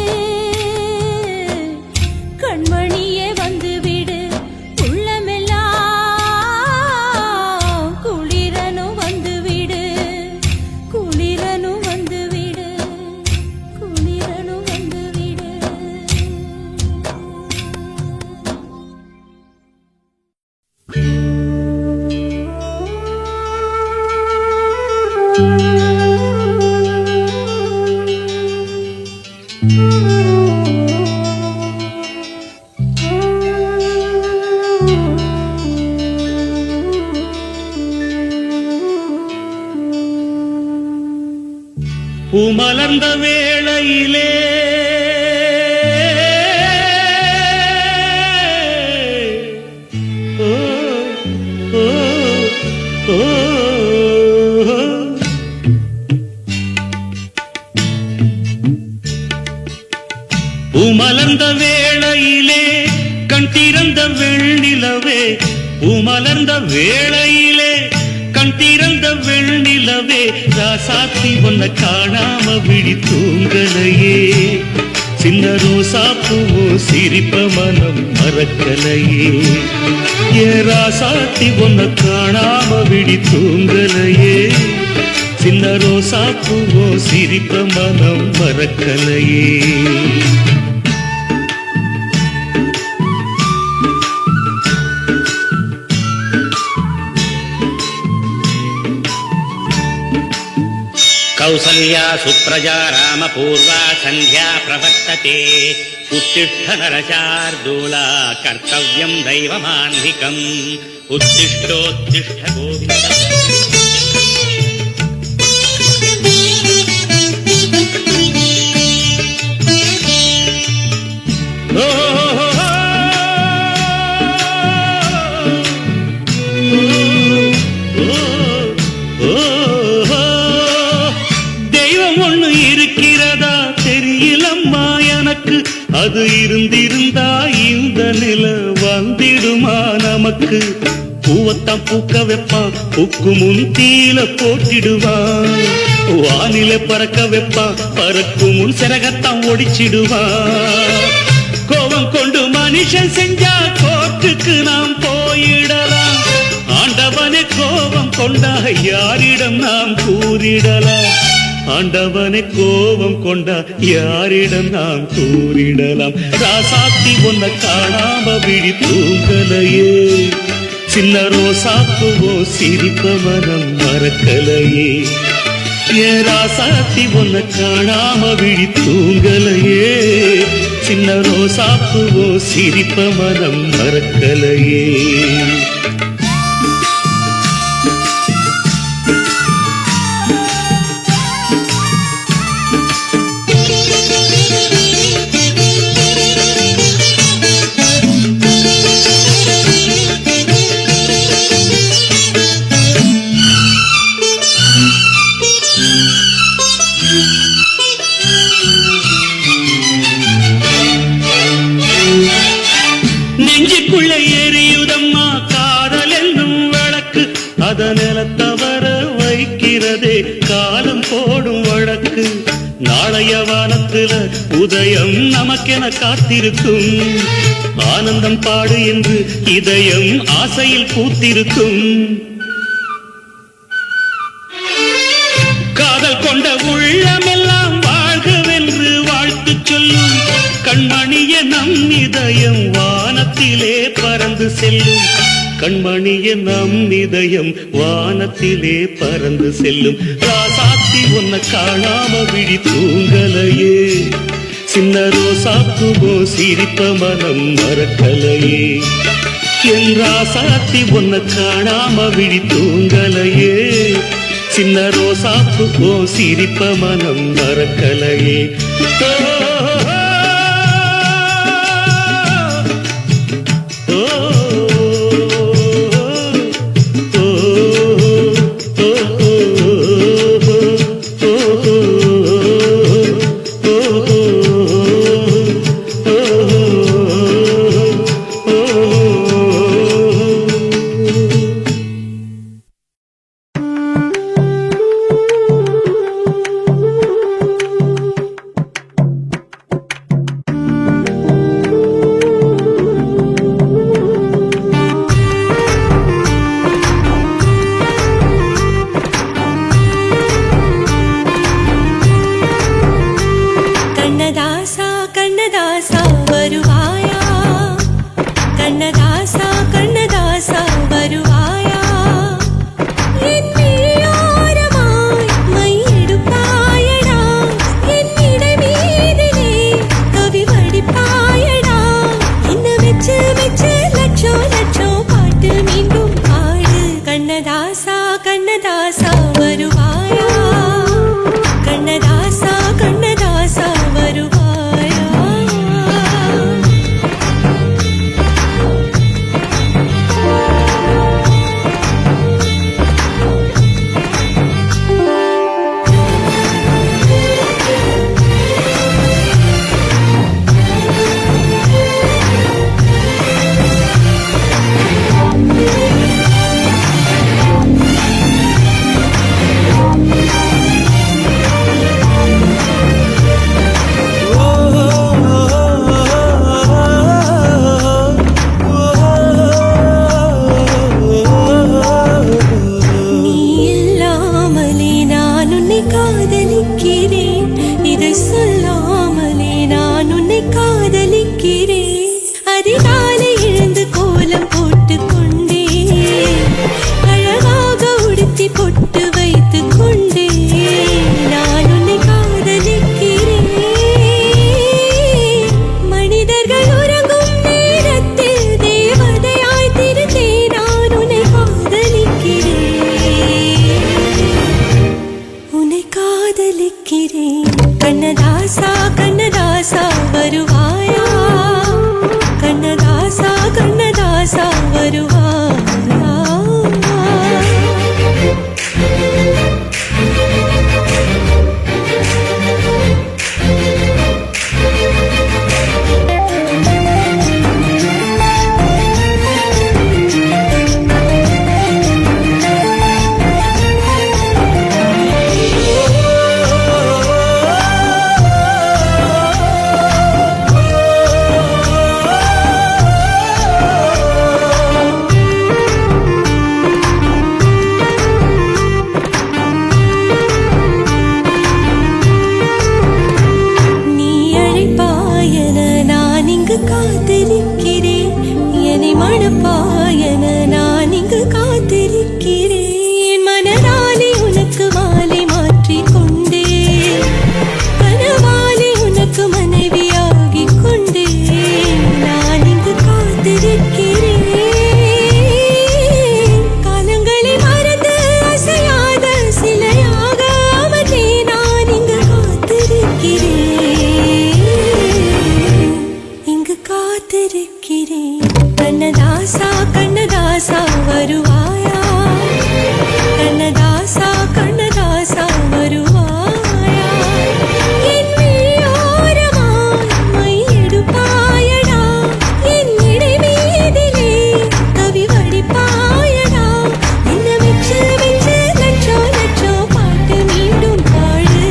கண்மணியே வந்துவிடு உள்ளமெல்லாம் குளிரனும் வந்துவிடு குளிரனும் வந்துவிடு குளிரனும் வந்துவிடு பூமலர்ந்த வேளையிலே ஓ ஓ ஓ பூமலர்ந்த வேளையிலே கண் திறந்த வெண்ணிலவே பூமலர்ந்த வேளையிலே கண் திறந்த வெண்ணிலவே ராசாத்தி ஒன்ன காணாம விழி தூங்கலையே சின்ன ரோசா பூவோ சிரிப்ப மனம் மறக்கலையே ஏ ராசாத்தி ஒன்ன காணாம விழி தூங்கலையே சின்ன ரோசா பூவோ சிரிப்ப மனம் மறக்கலையே कौसल्या सुप्रजा रामपूर्वा सन्ध्या प्रवर्तते उत्तिष्ठ नरशार्दूला कर्तव्यं दैवमान्धिकम् उत्तिष्ठोत्तिष्ठ गोविन्द அது இருந்திருந்தா இந்த நில வந்திடுமா நமக்கு பூவத்தான் பூக்க வைப்பான் பூக்கு முன் தீல போட்டிடுவான் வானில பறக்க வைப்பான் பறக்கும் முன் சிறகத்தான் ஒடிச்சிடுவான் கோபம் கொண்டு மனுஷன் செஞ்சா கோர்ட்டுக்கு நாம் போயிடலாம் ஆண்டவனே கோபம் கொண்டா யாரிடம் நாம் கூறிடலாம் ஆண்டவனை கோபம் கொண்டா யாரிடம் நாம் கூறிடலாம் ராசாத்தி ஒன்ன காணாம விழி தூங்கலையே சின்ன ரோசாப்புவோ சிரிப்ப மனம் மறக்கலையே ஏ ராசாத்தி ஒன்ன காணாம விழி தூங்கலையே சின்ன ரோசாப்புவோ சிரிப்ப மனம் மறக்கலையே நெஞ்சுக்குள்ளே எரியுதம்மா காதல் என்னும் விளக்கு அதனில தவற வைக்கிறதே காலம் போடும் வழக்கு நாளைய வானத்துல உதயம் நமக்கென காத்திருக்கும் ஆனந்தம் பாடு என்று இதயம் ஆசையில் பூத்திருக்கும் காதல் கொண்ட உள்ளமெல்லாம் வாழ்கவென்று வாழ்த்து சொல்லும் கண்மணிய நம் இதயம் வானத்திலே பறந்து செல்லும் கண்மணிய நம் இதயம் வானத்திலே பறந்து செல்லும் ராசாத்தி ஒன்ன காணாம விழி தூங்கலையே சின்ன ரோசாப்புவோ சிரிப்ப மனம் மறக்கலையே என் ராசாத்தி ஒன்ன காணாம விழி தூங்கலையே சின்ன ரோசாப்புவோ சிரிப்ப மனம் மறக்கலையே காத்திருக்கிறேன் என்னை மணப்பாயன நான் இங்கு காத்திருக்கிறேன் மனதாலே உனக்கு மாலை மாற்றிக் கொண்டேன் கனவாலே உனக்கு மனைவியாகிக் கொண்டேன் நான் இங்கு காத்திருக்கிறேன் காலங்களை மறந்து அசையாத சிலையாக அமர்ந்தே நான் இங்கு காத்திருக்கிறேன் இங்கு காத்திருக்கிறேன் கண்ணதாசா கண்ணதாசா வருவாயா கண்ணதாசா கண்ணதாசா வருவாயா என் விழியோரமாய் மை எடுப்பாயடா என் இடை மீதிலே கவி வடிப்பாயடா என்ன வெச்சு வெச்சு லட்சோ லட்சோ பாட்டு மீண்டும் பாடு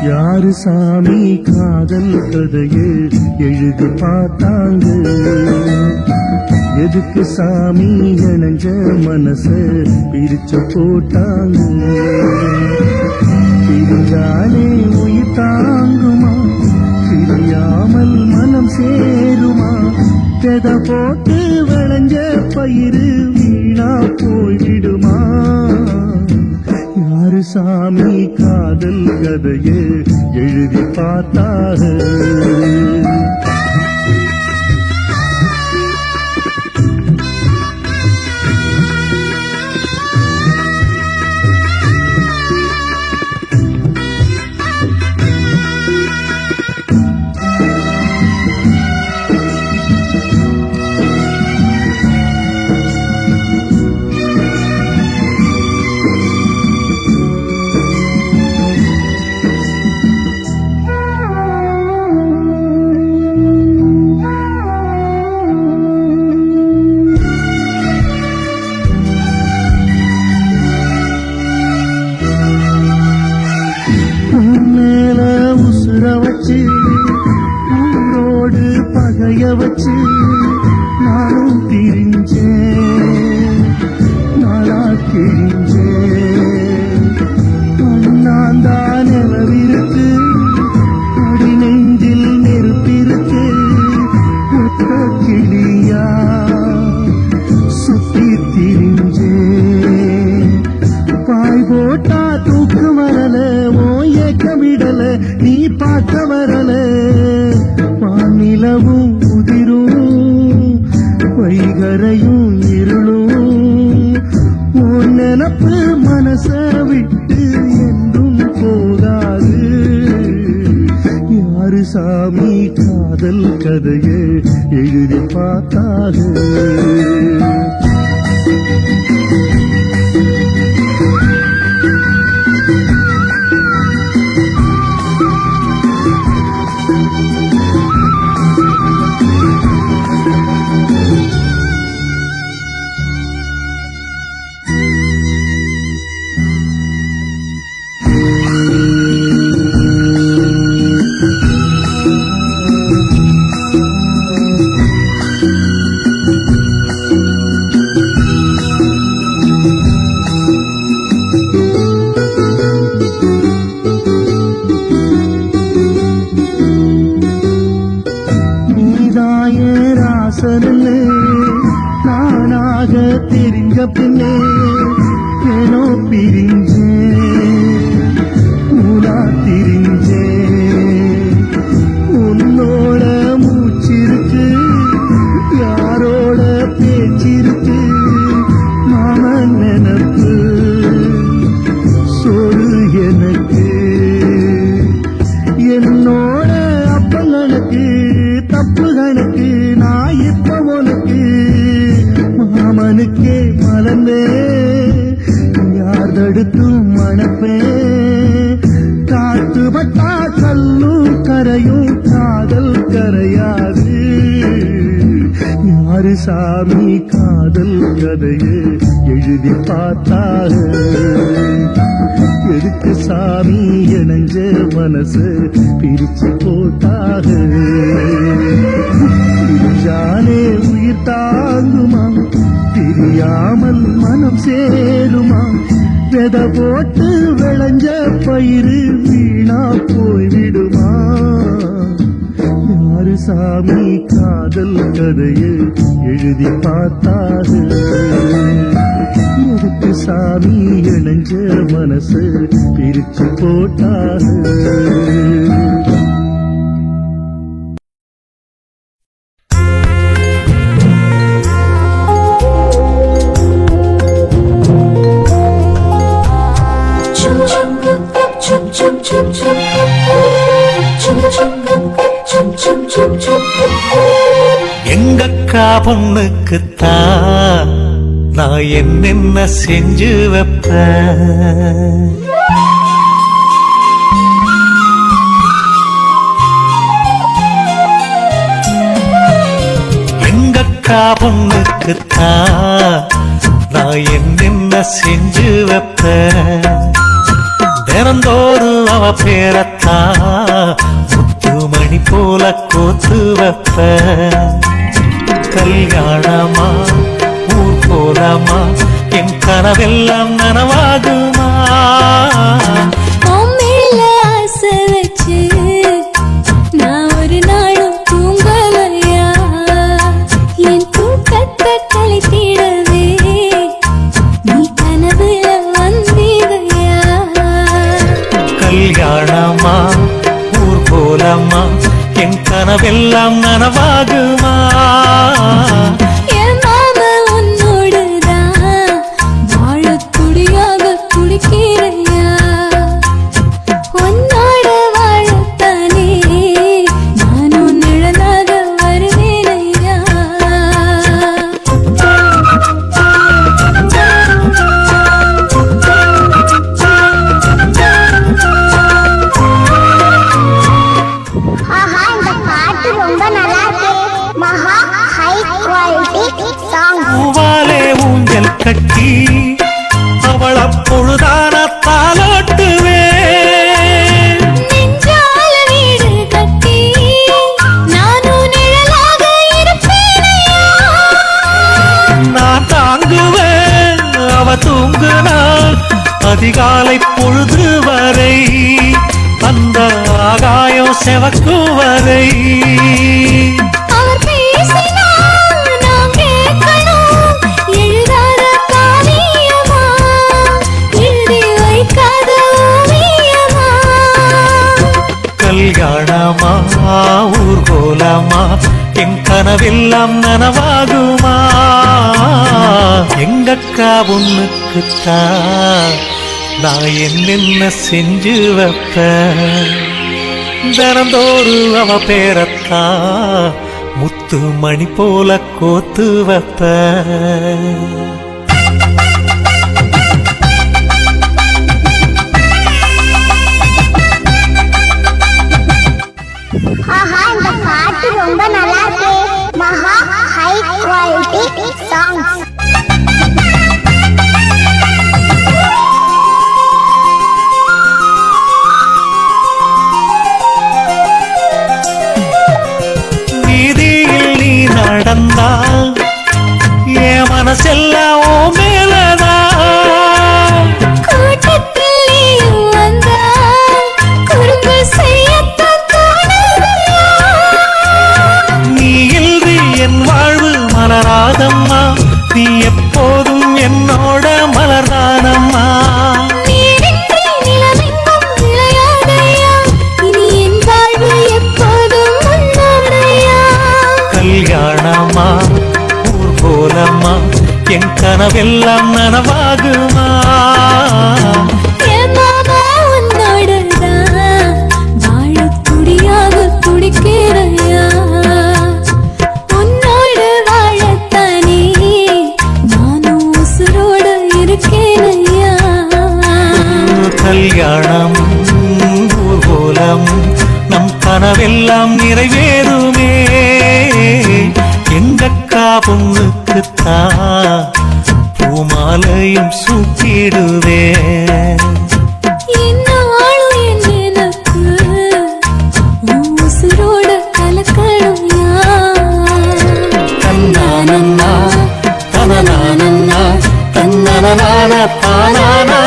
யாரு சாமி காதல் கதையை எழுதி பார்த்தாங்க எதுக்கு சாமி இணைஞ்ச மனச பிரிச்சு போட்டாங்க பிரிஞ்சாலே உயிர் தாங்குமா பிரியாமல் மனம் சேருமா தெத போட்டு விளைஞ்ச பயிறு வீணா போய்விடுமா யாரு சாமி காதல் கதையை எழுதி பார்த்தாரு வச்சு ஊரோடு பகைய வச்சு நானும் திரிஞ்சேன் நாளா கிழிஞ்சேன் அண்ணாந்தான் நிலவிருக்கு அடி நெஞ்சில் நெருப்பிருக்கு ஒத்த கிளியா சுத்தி திரிஞ்சேன் பாய் போட்டா தூக்கு வரல ஓ ஏக்க விடல நீ பார்க்க வரல வானிலவும் உதிரும் வைகரையும் இருளும் உன் நினப்பு மனச விட்டு என்றும் போகாது யாரு சாமி காதல் கதையை எழுதி பார்த்தாது நானாக தெரிஞ்ச பின்னே ஏனோ பிரிஞ்சேன் மூலா திரிஞ்சேன் தப்பு கணக்கு நான் இப்ப உனக்கு மாமனுக்கே மலர்ந்தே யார் தடுத்தும் மணப்பே காட்டுப்பட்டா கல்லும் கரையும் காதல் கரையாது யாரு சாமி காதல் கதையை எழுதி பார்த்தாக எதுக்கு சாமி இணைஞ்ச மனசு பிரிச்சு போட்டாக பிரிஞ்சாலே உயிர் தாங்குமா பிரியாமல் மனம் சேருமா வித போட்டு விளைஞ்ச பயிறு வீணா போய்விடுமா யாரு சாமி காதல் கதையை எழுதி பார்த்தாக எதுக்கு சாமி இணைஞ்ச மனசு பிரிச்சு போட்டாக எங்கக்கா பொண்ணுக்குத்தான் நான் என்னென்ன செஞ்சு வைப்பேன் எங்கக்கா பொண்ணுக்குத்தான் நான் என்னென்ன செஞ்சு வைப்பேன் தினந்தோறும் அவ பேரத்தான் முத்துமணி போல கோத்து வைப்பேன் கல்யாணமா ஊர் போலாமா என் கனவெல்லாம் நனவாகுமா மேல ஆசை வச்சு நான் ஒரு நாளும் தூங்கலையா என் தூக்கத்தை கழித்திடவே நீ கனவுல வந்தீதையா கல்யாணமா ஊர் போலாமா என் கனவெல்லாம் நனவாகுமா என் மாமா உன்னோடுதான் வாழத் துடியாக துடிக்கிறையா உன்னோட வாழத்தானே நானும் நிழலாக வருவேனையா ஆஹா இந்த பாட்டு ரொம்ப நல்லா இருக்கு மகா ஹை குவாலிட்டி சாங் பூவாலே ஊஞ்சல் கட்டி அவள பொழுதான தாலாட்டுவேன் நெஞ்சால வீடு கட்டி நானும் நிழலாக இருப்பேனையா நான் தாங்குவேன் அவ தூங்குனாள் அதிகாலை பொழுது வரை அந்த ஆகாயம் செவக்கும் வரை அவர் பேசினால் நாம் கேட்கணும் எழுதாத காவியமா எழுதி வைக்காத ஓவியமா கல்யாணமா ஊர் போலாமா என் கனவெல்லாம் நனவாகுமா எங்கக்கா பொண்ணுக்குத்தான் நான் என்னென்ன செஞ்சு வைப்பேன் தினந்தோறும் அவ பேரத்தான் முத்து மணி போல கோத்து வைப்பேன் ஆஹா இந்த பாட்டு ரொம்ப நல்லா இருக்கு மகா ஹை குவாலிட்டி சாங் வீதியில் நீ நடந்தால் என் மனசெல்லாம் ஓ மேலதான் கூட்டத்தில் நீயும் வந்தால் குறும்பு செய்யத்தான் தோணுதையா நீ இல்றி என் வாழ்வு மலராதம்மா நீ எப்போதும் என்னோட மலர்தானம்மா நீரின்றி நிலவெங்கும் விளையாதையா இனி என் வாழ்வு எப்போதும் உன்னோடையா கல்யாணமா ஊர் போலம்மா என் கனவெல்லாம் நனவாகுமா என் மாமா உன்னோடுதான் வாழத் துடியாக துடிக்கிறையா கனவெல்லாம் நிறைவேறுமே. எங்கக்கா பொண்ணுக்குத்தான் பூமாலையும் சூட்டிடுவேன். தன்னானன்னா தனநானன்னா தன்னனநான தானானா.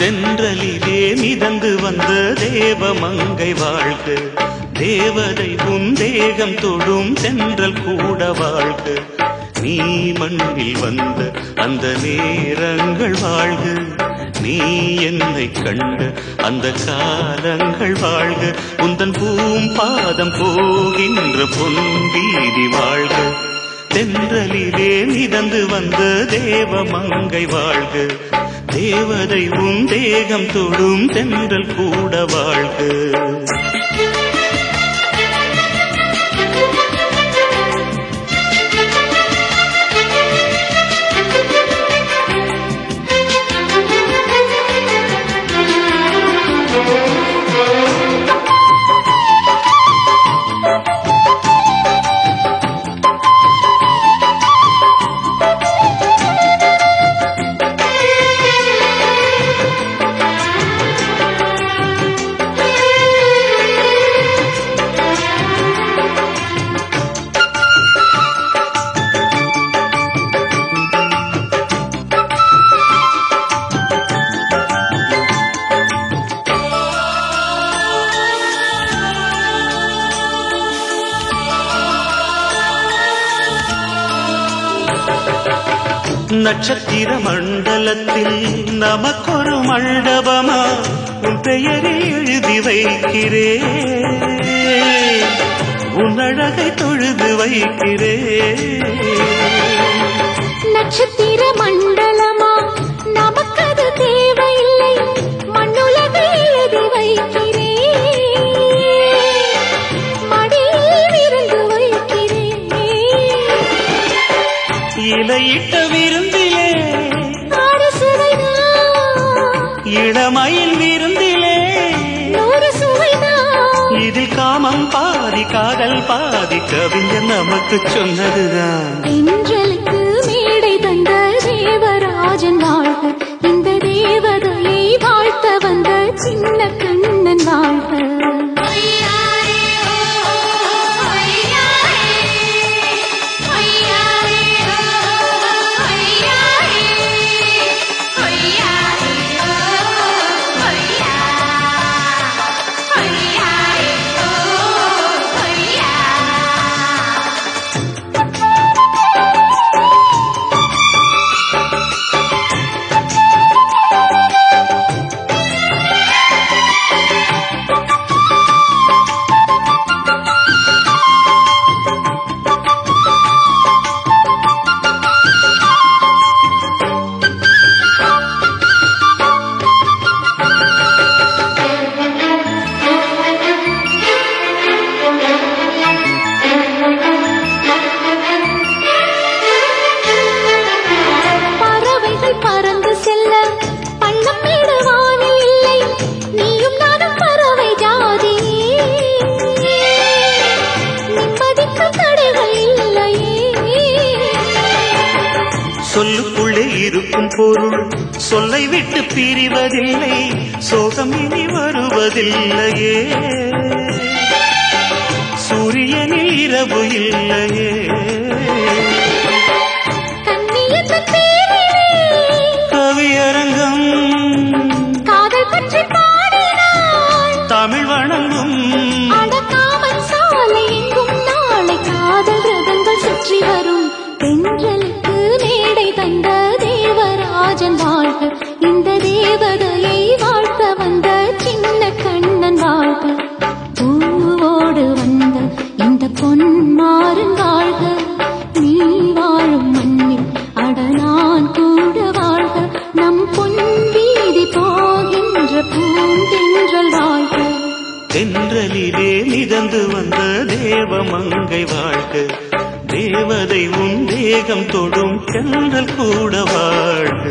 தென்றலிலே மிதந்து வந்த தேவமங்கை வாழ்க, தேவதை உன் தேகம் தொடும் தென்றல் கூட வாழ்க. நீ மண்ணில் வந்த அந்த நேரங்கள் வாழ்க, நீ என்னை கண்ட அந்த காலங்கள் வாழ்க. உந்தன் பூம்பாதம் போகின்ற பொன்வீதி வாழ்க. தென்றலிலே மிதந்து வந்த தேவமங்கை வாழ்க, தேவதை உன் தேகம் தொடும் தென்றல் கூட வாழ்க. நட்சத்திர மண்டலத்தில் நமக்கொரு மண்டபமா உன் பெயரை எழுதி வைக்கிறேன், உன் அழகை தொழுது வைக்கிறேன். நட்சத்திர மண்டலமா நமக்கது தேவையில்லை, மண்ணுலகை எழுதி வைக்கிறேன், மடியில் விருந்து வைக்கிறேன். இலையிட்ட விருந்திலே இளமயில் விருந்திலே நூறு சுவைதான். இதில் காமம் பாதி காதல் பாதி கவிஞர் நமக்கு சொன்னதுதான். தென்றலுக்கு மேடை தந்த தேவராஜன் வாழ்க, இந்த தேவதையை வாழ்த்த வந்த சின்ன கண்ணன் வாழ்க. சொல்லுக்குள்ளே இருக்கும் பொருள் சொல்லை விட்டு பிரிவதில்லை, சோகம் இனி வருவதில்லையே. சூரியனில் இரவு இல்லையே. கவியரங்கம் காதல் பற்றி பாடினாள், தமிழ் வணங்கும் அடக்காமல் சாலை எங்கும் நாளை காதல் ரதங்கள் சுற்றி வரும். தென்றலுக்கு மேடை தந்த தேவராஜன் வாழ்க, இந்த தேவதையை வாழ்த்த வந்த சின்ன கண்ணன் வாழ்க, பூவோடு வந்த இந்த பொன்மாறன் வாழ்க, நீ வாழும் மண்ணில் அட நான் கூட வாழ்க, நம் பொன் வீதி போகின்ற பூந்தென்றல் வாழ்க. தென்றலிலே மிதந்து வந்த தேவமங்கை வாழ்க, தேவதை உன் தேகம் தொடும் தென்றல் கூட வாழ்க.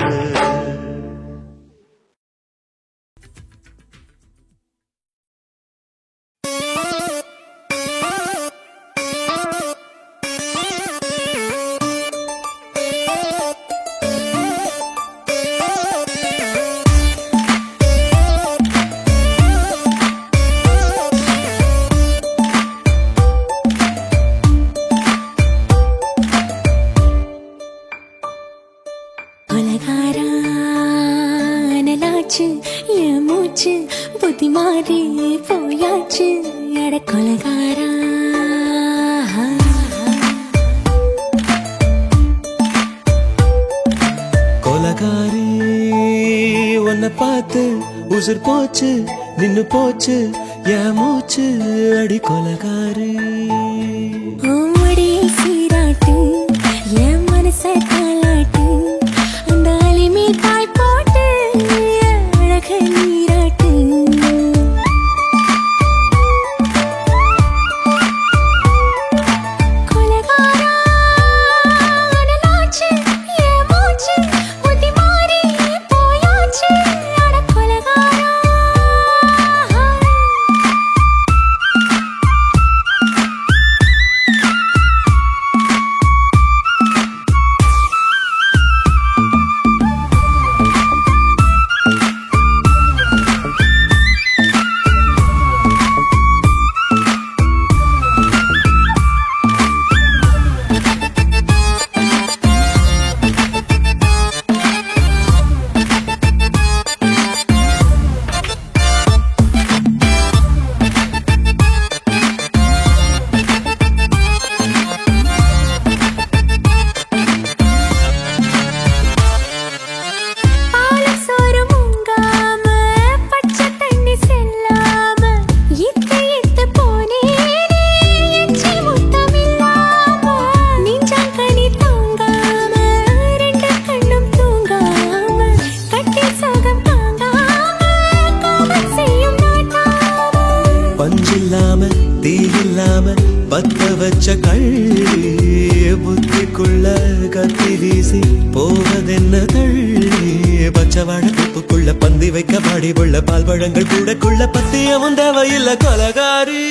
புத்தி மாறி போயாச்சு எட கொலகாரா. கொலகாரி உன்னை பார்த்து உசுர் போச்சு நின்னு போச்சு என் மூச்சு அடி கொலகாரி. ஓமடியை சீராட்டு என் மனச தாளாட்டு, அந்த அலிமே தாய் போட்டு அழக நீராட்டு. பஞ்சில்லாம தீயில்லாம பத்த வச்ச கள்ளி புத்திக்குள்ள கத்தி வீசி போவதென்ன தள்ளி. பச்சவாட குப்புக்குள்ள பந்தி வைக்க பாடி உள்ள பால் பழங்கள் கூடக்குள்ள பத்தியமும் தேவையில்லை கொலகாரி.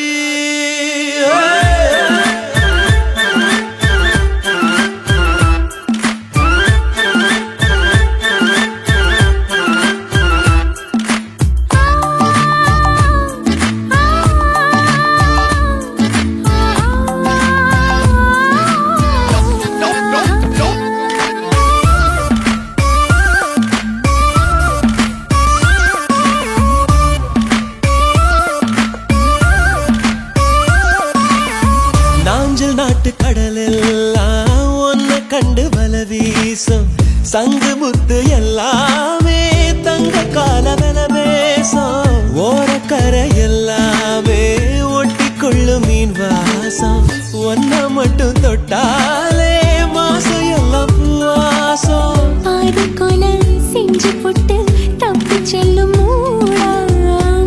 கடலெல்லாம் ஒன்ன கண்டு வல வீசும், சங்கு முத்து எல்லாமே தங்க காலவென பேசும், ஓரக்கரை எல்லாமே ஒட்டி கொள்ளும் மீன் வாசம், ஒன்ன மட்டும் தொட்டாலே மாசம் எல்லாம் பூவாசம். ஆடு கொலை செஞ்சு போட்டு தப்பி செல்லும் மூடா,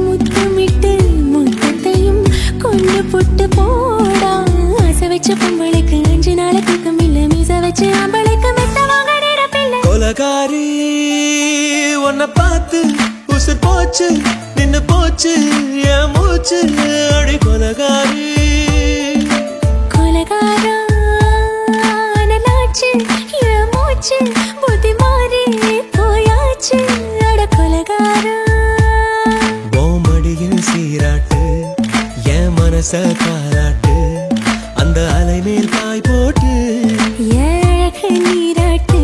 முத்தமிட்டு முத்தத்தையும் கொண்டு போட்டு போடா. வச்ச பொம்பளைக்கு 5 நாள் தூக்கம் இல்ல, மீச வச்சு ஆம்பளைக்கு மெத்த வாங்க நேரப்பில்லை. கொலகாரி உன்னை பார்த்து உசுர் போச்சு நின்னு போச்சு என் மூச்சு அடி கொலகாரி. கொலகாரா நலாச்சு என் மூச்சு புத்தி மாறி போயாச்சு அட கொலகாரா. ஓமடியில் சீராட்டு என் மனச காலாட்டு, அந்த அலை மேல் பாய் போட்டு அழக நீராட்டு.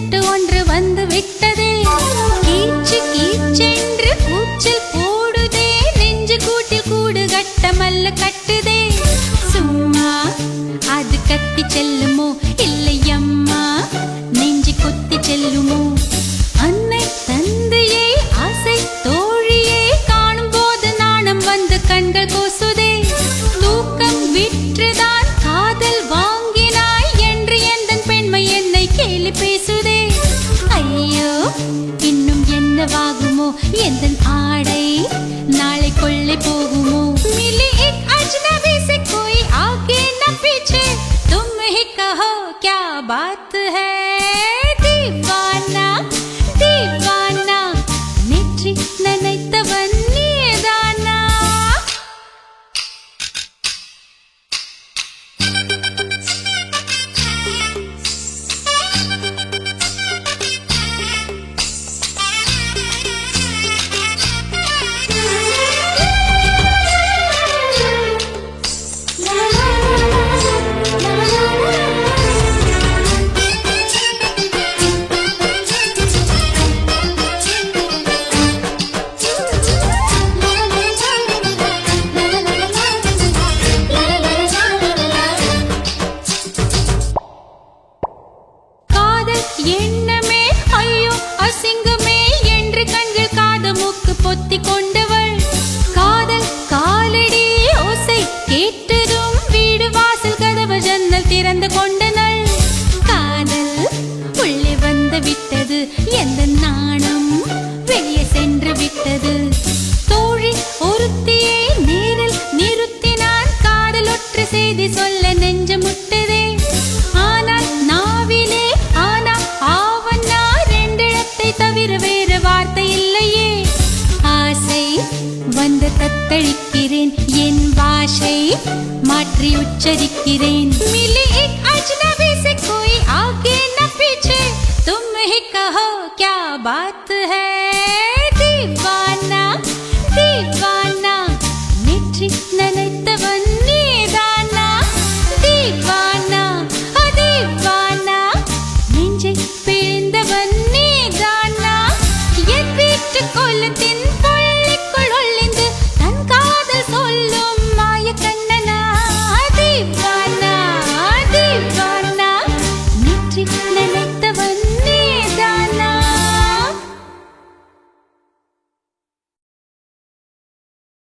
சிட்டு ஒன்று வந்து விட்டதே கீச்சு கீச்சென்று கூச்சல் போடுதே நெஞ்சு கூட்டில் கூடு கட்ட மல்ல கட்டுதே சும்மா அது கத்தி செல்லுமோ இல்லையம்மா நெஞ்சு கொத்தி செல்லுமோ அன்னை தந்தையே ஆசை தோழியே காணும் போது நாணம் வந்து கண்கள் கூசுதே தூக்கம் விற்றுதான் காதல் வாங்கினாய் என்று எந்தன் பெண்மை என்னை கேலி பேசுதே ஐயோ இன்னும் என்னவாகுமோ எந்தன் ஆடை நாளை கொள்ளை போகுமோ मिली एक अजनबी से कोई आगे न पीछे तुम ही कहो क्या बात है दीवाना दीवाना नेற்றி நினைத்தவன் நீதானா எண்ணமே ஐயோ அசிங்கமே என்று கண்கள் காது மூக்கு பொத்தி கொண்டவள் காதல் காலடி ஓசை கேட்டதும் வீடு வாசல் கதவு ஜன்னல் திறந்து கொண்டனள் காதல் உள்ளே வந்து விட்டது எந்த நாணம் வெளியே சென்று விட்டது தோழி ஒருத்தியை நேரில் நிறுத்தினான் காதல் ஒற்று செய்தி சொல்ல நெஞ்சு முட்டதே ஆனால் நாவிலே தவிர வேறு வார்த்தை இல்லையே ஆசை வந்து தத்தளிக்கிறேன் என் பாஷை மாற்றி உச்சரிக்கிறேன் मिली एक अजनबी से कोई आगे न पीछे तुम ही कहो क्या बात है दीवाना दीवाना नेற்றி நினைத்தவன் நீதானா दीवाना दीवाना நெஞ்சை பிழிந்தவன் நீதானா என் வீட்டு கோலத்தின்